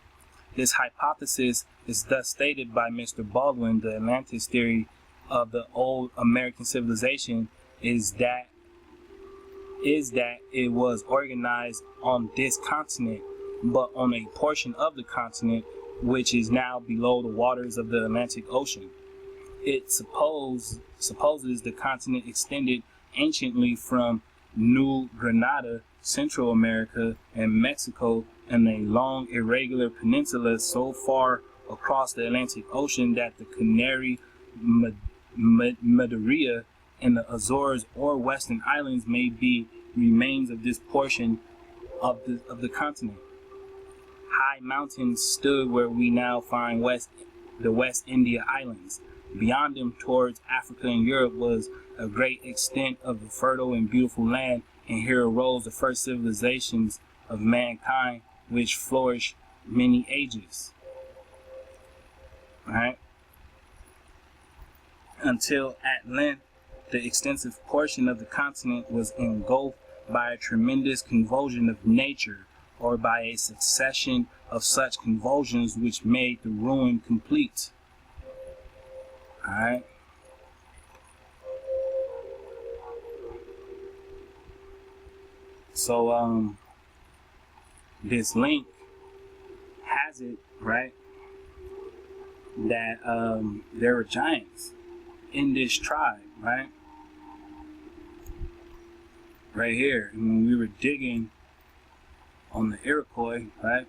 S1: This hypothesis is thus stated by Mr. Baldwin: the Atlantis theory of the old American civilization is that it was organized on this continent, but on a portion of the continent which is now below the waters of the Atlantic Ocean. It supposes the continent extended anciently from New Granada, Central America, and Mexico, and a long irregular peninsula so far across the Atlantic Ocean that the Canary, Madeira, and the Azores or Western Islands may be remains of this portion of the continent. High mountains stood where we now find the West India Islands. Beyond them, towards Africa and Europe, was a great extent of fertile and beautiful land, and here arose the first civilizations of mankind, which flourished many ages. Alright? Until at length, the extensive portion of the continent was engulfed by a tremendous convulsion of nature, or by a succession of such convulsions which made the ruin complete. Alright? So, this link has it, right, that there were giants in this tribe, right? Right here. And when we were digging on the Iroquois, right?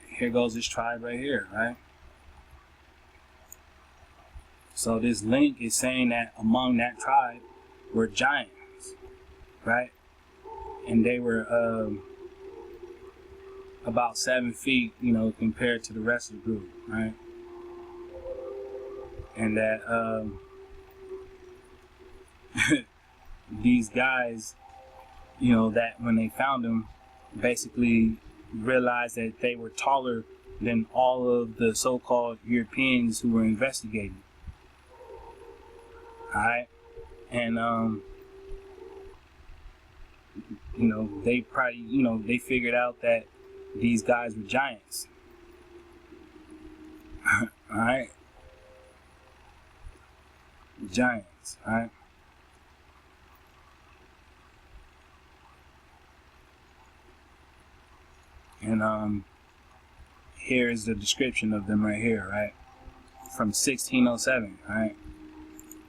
S1: Here goes this tribe right here, right? So this link is saying that among that tribe were giants, right? And they were about 7 feet, compared to the rest of the group, right? And that these guys, that when they found them, basically realized that they were taller than all of the so-called Europeans who were investigating. Alright? And, they probably, they figured out that these guys were giants. Alright? Giants, alright? And here is the description of them right here, right? From 1607, right?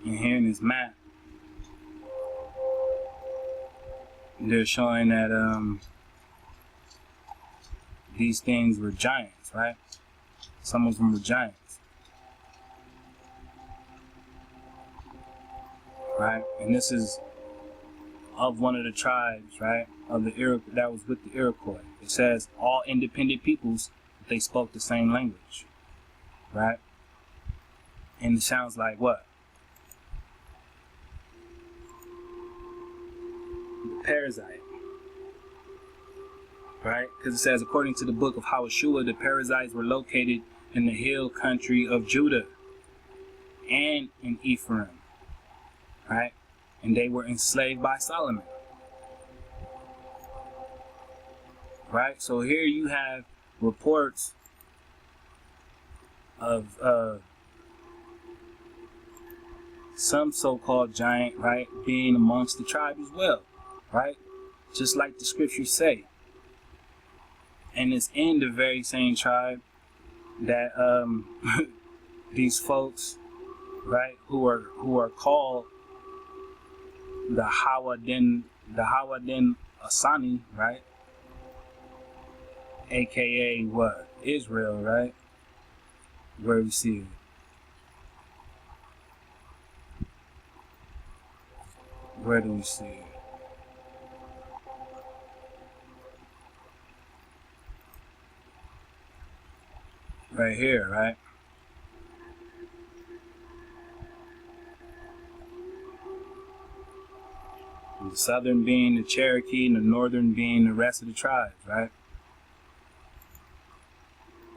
S1: And here in this map, they're showing that these things were giants, right? Some of them were giants, right? And this is of one of the tribes, right? Of the Iroquois, that was with the Iroquois. It says all independent peoples, they spoke the same language, right? And it sounds like what? The parasite, right? Because it says, according to the book of Hoshua, the parasites were located in the hill country of Judah and in Ephraim, right? And they were enslaved by Solomon. Right? So here you have reports of some so-called giant, right, being amongst the tribe as well, right? Just like the scriptures say. And it's in the very same tribe that these folks, right, who are called the Hawadin Asani, right? AKA what? Israel, right? Where we see it. Where do we see it? Right here, right? The southern being the Cherokee and the northern being the rest of the tribes, right?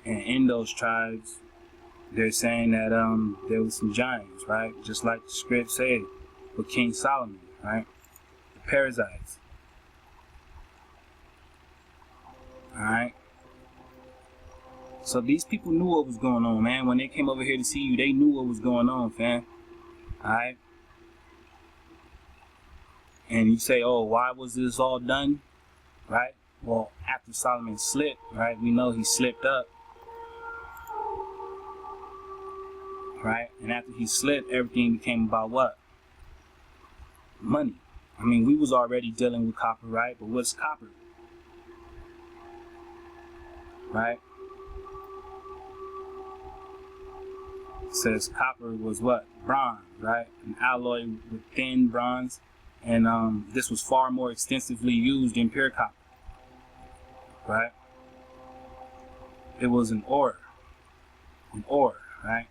S1: And in those tribes, they're saying that there was some giants, right? Just like the script said with King Solomon, right? The parasites. Alright? So these people knew what was going on, man. When they came over here to see you, they knew what was going on, fam. Alright? And you say, oh, why was this all done? Right? Well, after Solomon slipped, right? We know he slipped up. Right? And after he slipped, everything became about what? Money. I mean, we was already dealing with copper, right? But what's copper? Right? It says copper was what? Bronze, right? An alloy with thin bronze. And this was far more extensively used in pure copper. Right? It was an ore. An ore, right?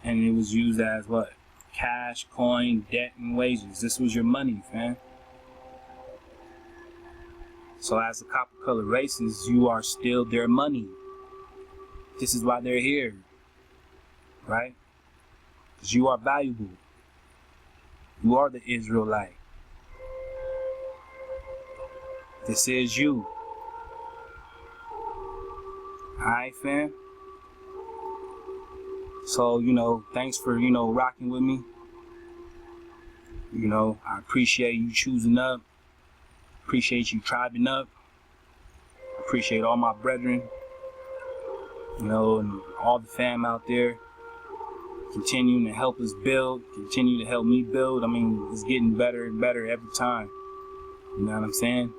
S1: And it was used as what? Cash, coin, debt, and wages. This was your money, fam. So as the copper colored races, you are still their money. This is why they're here. Right? Because you are valuable. You are the Israelite. This is you. Alright, fam? So, thanks for, rocking with me. I appreciate you choosing up. Appreciate you tribing up. Appreciate all my brethren. And all the fam out there. Continuing to help us build. Continue to help me build. I mean, it's getting better and better every time. You know what I'm saying?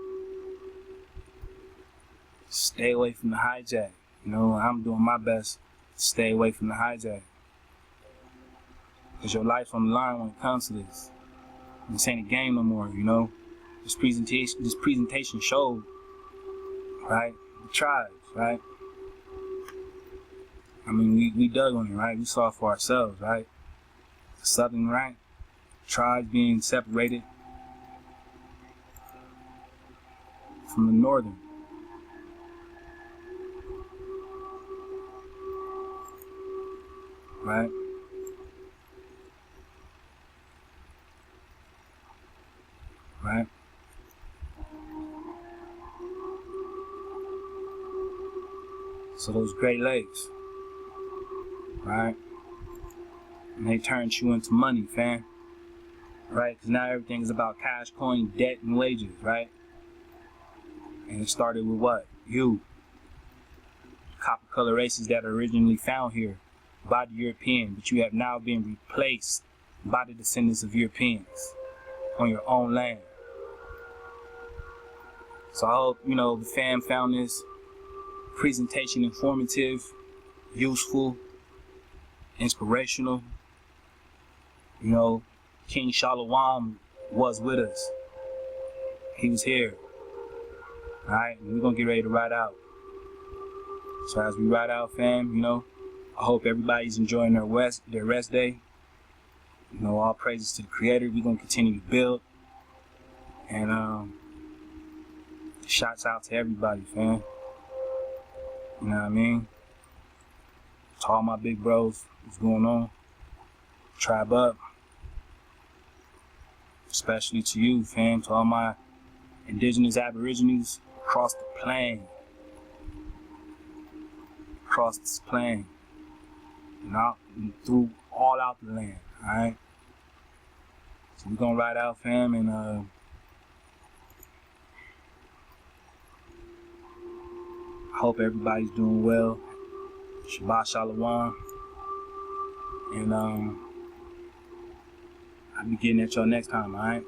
S1: Stay away from the hijack. I'm doing my best to stay away from the hijack. Because your life's on the line when it comes to this. This ain't a game no more, This presentation showed, right? The tribes, right? I mean, we dug on it, right? We saw it for ourselves, right? The southern, right? Tribes being separated from the northern. Right? Right? So those Great Lakes, right? And they turned you into money, fam. Right? Because now everything is about cash, coin, debt, and wages, right? And it started with what? You. Copper color races that are originally found here by the European, but you have now been replaced by the descendants of Europeans on your own land. So I hope, the fam found this presentation informative, useful, inspirational. King Shalom was with us. He was here. Alright, we're going to get ready to ride out. So as we ride out, fam, I hope everybody's enjoying their rest day. All praises to the Creator. We're going to continue to build. And shouts out to everybody, fam. You know what I mean? To all my big bros, what's going on? Tribe up. Especially to you, fam. To all my indigenous aborigines across the plain. Across this plain. And through all out the land, alright? So we're gonna ride out, fam, and I hope everybody's doing well. Shabbat Shalom. And I'll be getting at y'all next time, alright?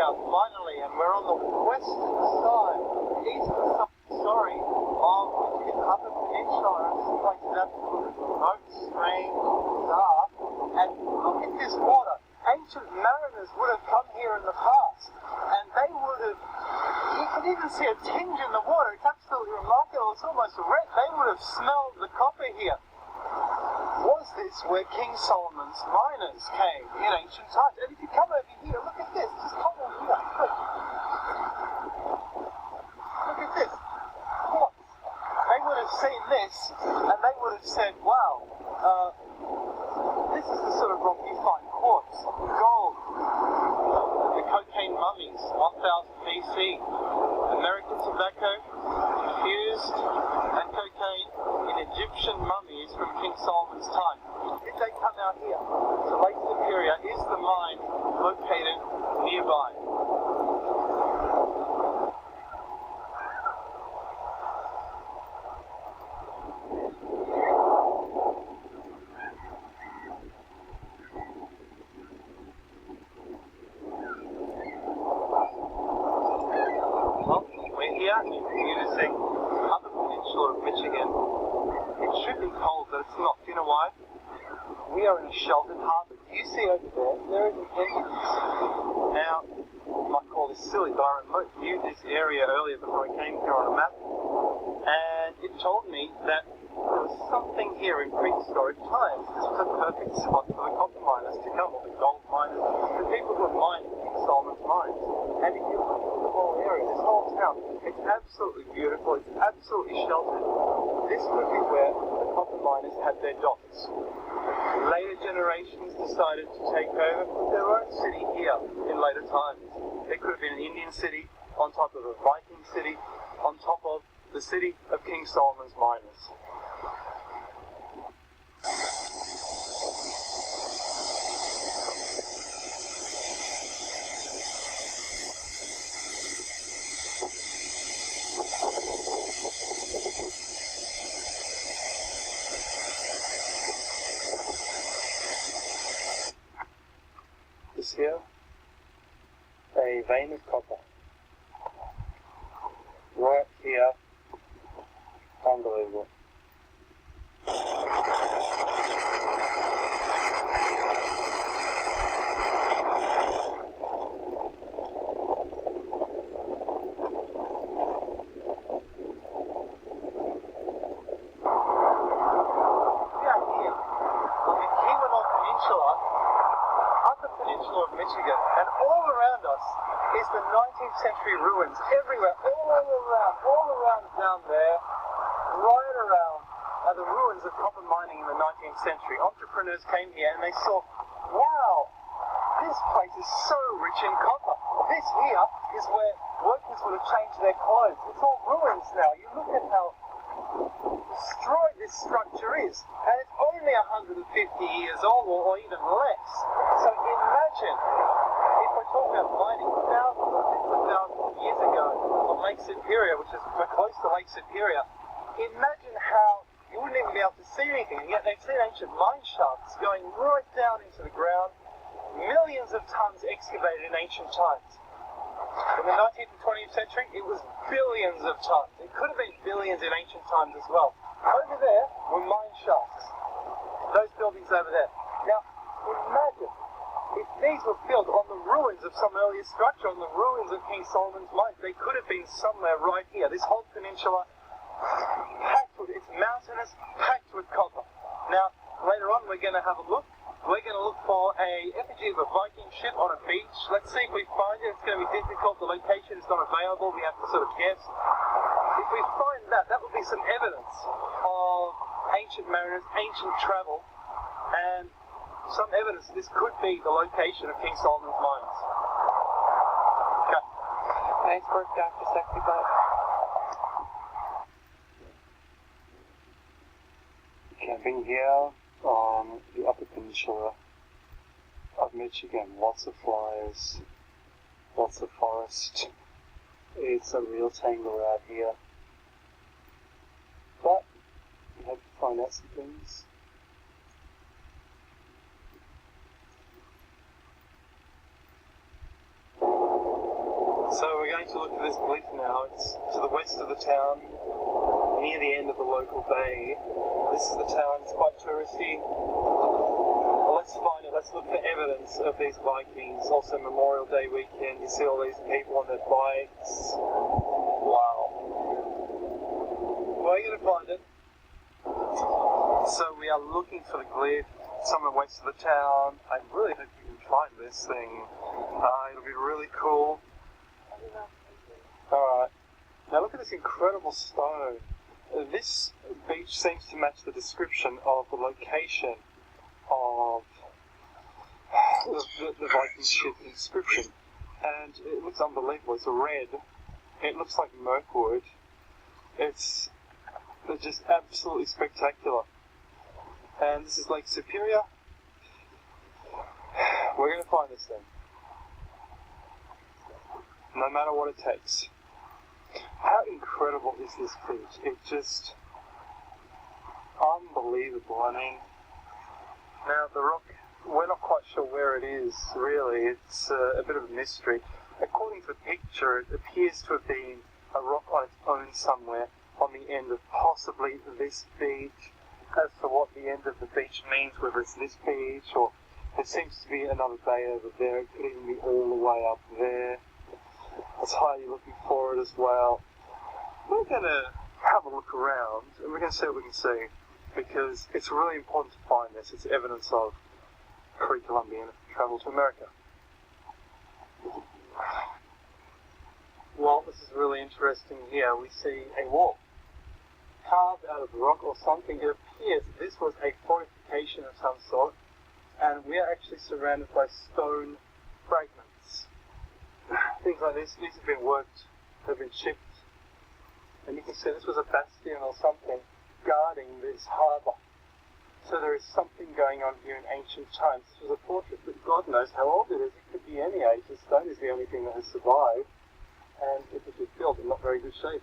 S2: Finally, and we're on the western side, eastern side, of the Upper Peninsula, and this place is absolutely remote, strange, bizarre, and look at this water. Ancient mariners would have come here in the past, and they would have, you can even see a tinge in the water. It's absolutely remarkable. It's almost red. They would have smelled the copper here. Was this where King Solomon's miners came in ancient times? And if you come over here, look at this. Just come on. this, and they would have said, wow, this is the sort of rock you find quartz, gold, the cocaine mummies, 1000 BC, American tobacco, infused, and cocaine in Egyptian mummies from King Solomon's time. Did they come out here? So Lake Superior is the mine located nearby. Using upper peninsula of Michigan. It should be cold, but it's not. Do you know why? We are in a sheltered harbour. You see over there is an entrance. Now, you might call this silly, but I remote viewed this area earlier before I came here on a map, and it told me that there was something here in prehistoric times. This was a perfect spot for the copper miners to come, or the gold miners, the people who were mining King Solomon's mines. And if you look at the whole area, this whole town, it's absolutely beautiful, it's absolutely sheltered. This could be where the copper miners had their docks. Later generations decided to take over their own city here in later times. It could have been an Indian city, on top of a Viking city, on top of the city of King Solomon's miners. Here, a vein of copper, right here, unbelievable. Michigan, and all around us is the 19th century ruins everywhere, all around down there, right around are the ruins of copper mining in the 19th century. Entrepreneurs came here and they saw, wow, this place is so rich in copper. This here is where workers would have changed their clothes. It's all ruins now. You look at how destroyed this structure is, and it's only 150 years old or even less. So imagine, if we're talking about mining thousands or tens of thousands of years ago on Lake Superior, which is we're close to Lake Superior, imagine how you wouldn't even be able to see anything, and yet they've seen ancient mine shafts going right down into the ground, millions of tons excavated in ancient times. In the 19th and 20th century, it was billions of tons. It could have been billions in ancient times as well. Over there were mine shafts. Those buildings over there. Now, imagine if these were built on the ruins of some earlier structure, on the ruins of King Solomon's mines. They could have been somewhere right here. This whole peninsula, packed with, it's mountainous, packed with copper. Now, later on, we're going to have a look. We're going to look for a effigy of a Viking ship on a beach. Let's see if we find it. It's going to be difficult. The location is not available. We have to sort of guess. If we find that, that would be some evidence of ancient mariners, ancient travel, and some evidence this could be the location of King Solomon's mines. Okay.
S3: Nice work, Dr. Sexy Butt.
S2: Camping here on the upper peninsula of Michigan. Lots of flies, lots of forest. It's a real tangle out here. But we hope to find out some things. So we're going to look for this cliff now. It's to the west of the town, near the end of the local bay. This is the town, it's quite touristy. Let's find it, let's look for evidence of these Vikings. Also Memorial Day weekend, you see all these people on their bikes. Wow. We're going to find it. So we are looking for the glyph somewhere west of the town. I really hope you can find this thing. It'll be really cool. Alright. Now look at this incredible stone. This beach seems to match the description of the location of the Viking ship inscription, and it looks unbelievable. It's red. It looks like Mirkwood. It's just absolutely spectacular. And this is Lake Superior. We're going to find this thing, no matter what it takes. How incredible is this beach? It's just unbelievable. I mean, now the rock, we're not quite sure where it is, really. It's a bit of a mystery. According to the picture, it appears to have been a rock on its own somewhere on the end of possibly this beach. As for what the end of the beach means, whether it's this beach or there seems to be another bay over there, it could even be all the way up there. That's highly looking for it as well. We're going to have a look around and we're going to see what we can see, because it's really important to find this. It's evidence of pre-Columbian travel to America. Well, this is really interesting here. We see a wall carved out of rock or something. It appears this was a fortification of some sort, and we are actually surrounded by stone fragments. Things like this, these have been worked, have been shipped, and you can see this was a bastion or something guarding this harbour. So there is something going on here in ancient times. This was a fortress, but God knows how old it is. It could be any age. The stone is the only thing that has survived, and it was built in not very good shape.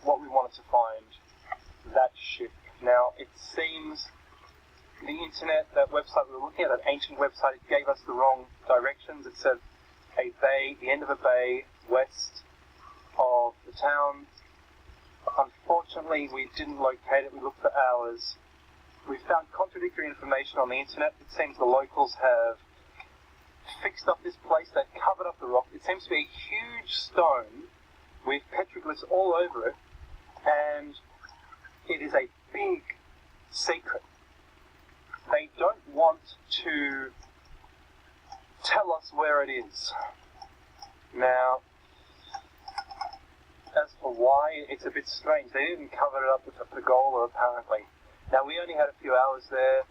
S2: What we wanted to find, that ship. Now, it seems the internet, that website we were looking at, that ancient website, it gave us the wrong directions. It said a bay, the end of a bay, west of the town. Unfortunately, we didn't locate it. We looked for hours. We found contradictory information on the internet. It seems the locals have fixed up this place. They've covered up the rock. It seems to be a huge stone with petroglyphs all over it, and it is a big secret. They don't want to tell us where it is. Now, as for why, it's a bit strange. They didn't cover it up with a pergola, apparently. Now, we only had a few hours there.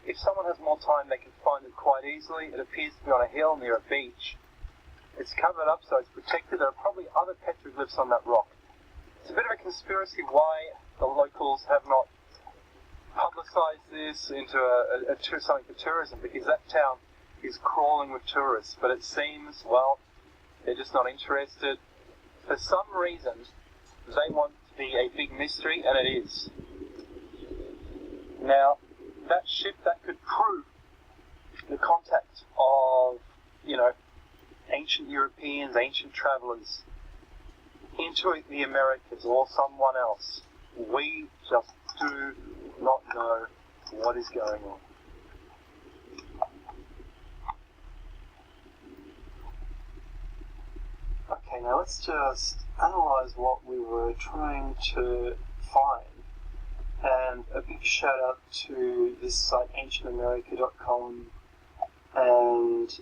S2: If someone has more time, they can find it quite easily. It appears to be on a hill near a beach. It's covered up, so it's protected. There are probably other petroglyphs on that rock. It's a bit of a conspiracy why the locals have not publicised this into something for tourism, because that town is crawling with tourists. But it seems, well, they're just not interested. For some reason, they want to be a big mystery, and it is. Now, that ship, that could prove the contact of, ancient Europeans, ancient travellers into the Americas or someone else. We just do not know what is going on. Okay, now let's just analyse what we were trying to find. And a big shout out to this site, ancientamerica.com, and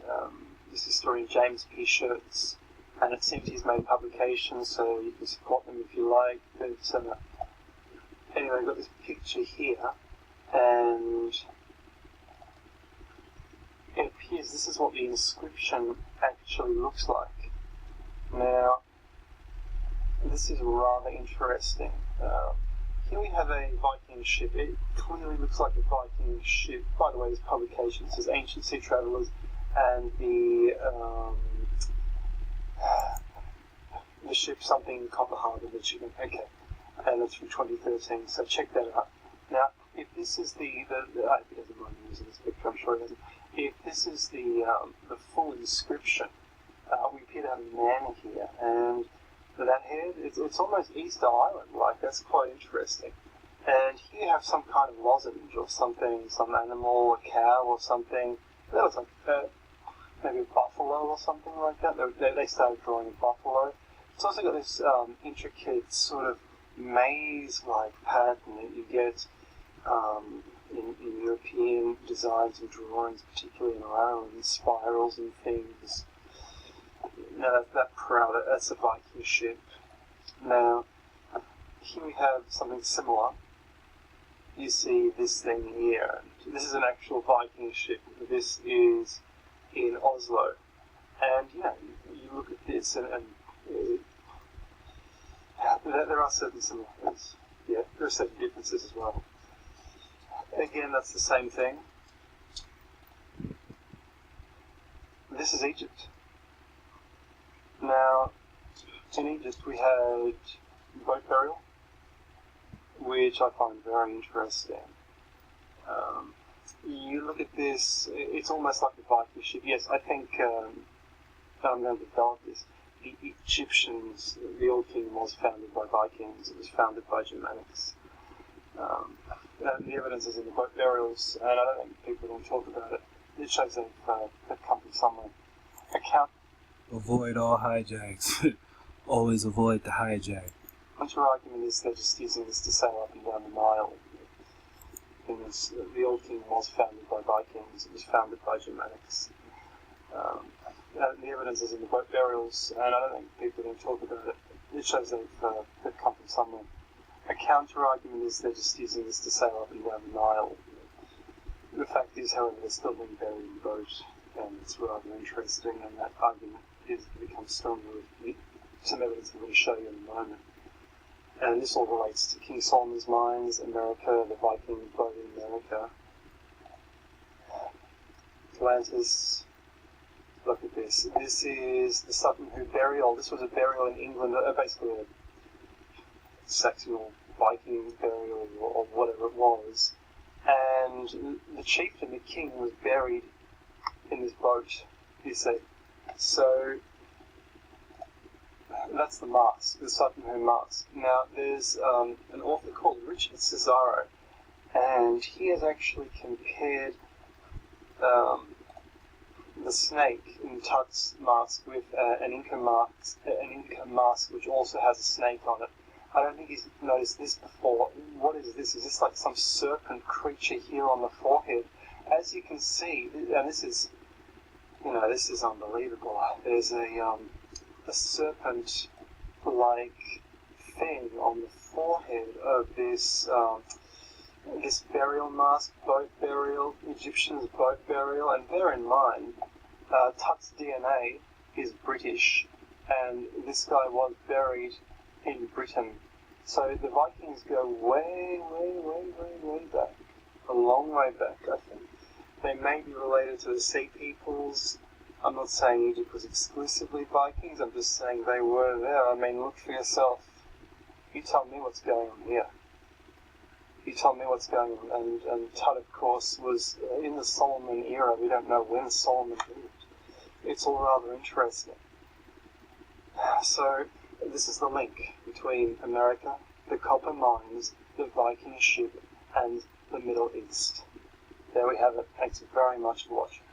S2: this historian James P. Shirts, and it seems he's made publications, so you can support them if you like. But anyway, I've got this picture here, and it appears this is what the inscription actually looks like. Now, this is rather interesting. Here we have a Viking ship. It clearly looks like a Viking ship. By the way, this publication says Ancient Sea Travellers, and the ship something Copper Harbour, Michigan. Okay, and it's from 2013. So check that out. Now, if this is I hope he doesn't mind using this picture. I'm sure he doesn't. If this is the full inscription, we appear to have a man here, and that head, it's almost Easter Island like. That's quite interesting. And here you have some kind of lozenge or something, some animal, a cow or something. That looks like maybe a buffalo or something like that. They started drawing a buffalo. It's also got this intricate sort of maze-like pattern that you get in European designs and drawings, particularly in Ireland, spirals and things. Now that prow, that's a Viking ship. Now, here we have something similar. You see this thing here. This is an actual Viking ship. This is in Oslo. And, you look at this and there are certain similarities. Yeah, there are certain differences as well. Again, that's the same thing. This is Egypt. Now, in Egypt we had boat burial, which I find very interesting. You look at this, it's almost like a Viking ship. Yes, I think I'm going to develop this. The Egyptians, the old kingdom was founded by Vikings. It was founded by Germanics. The evidence is in the boat burials, and I don't think people don't talk about it. It shows they've come from somewhere.
S1: Avoid all hijacks. Always avoid the hijack.
S2: What's your argument is they're just using this to sail up and down the Nile. Because the old kingdom was founded by Vikings. It was founded by Germanics. The evidence is in the boat burials, and I don't think people don't talk about it. It shows they've come from somewhere. A counter-argument is they're just using this to sail up and down the Nile. The fact is, however, they're still being buried in boat, and it's rather interesting, and that argument becomes stronger with some evidence I'm going to show you in a moment. And this all relates to King Solomon's mines, America, the Viking boat in America. Atlantis. Look at this. This is the Sutton Hoo burial. This was a burial in England, basically a Saxonal Viking burial or whatever it was. And the chieftain, the king, was buried in this boat, you see. So that's the mask, the Sutton Hoo mask. Now there's an author called Richard Cesaro, and he has actually compared the snake in Tut's mask with an Inca mask which also has a snake on it. I don't think he's noticed this before. What is this? Is this like some serpent creature here on the forehead? As you can see, and this is unbelievable. There's a serpent-like thing on the forehead of this this burial mask, boat burial, Egyptians boat burial, and bear in mind, Tut's DNA is British, and this guy was buried in Britain. So the Vikings go way, way, way, way, way back. A long way back, I think. They may be related to the Sea Peoples. I'm not saying Egypt was exclusively Vikings, I'm just saying they were there. I mean, look for yourself. You tell me what's going on here. You tell me what's going on. And Tut, of course, was in the Solomon era. We don't know when Solomon lived. It's all rather interesting. So, this is the link between America, the copper mines, the Viking ship, and the Middle East. There we have it. Thanks very much for watching.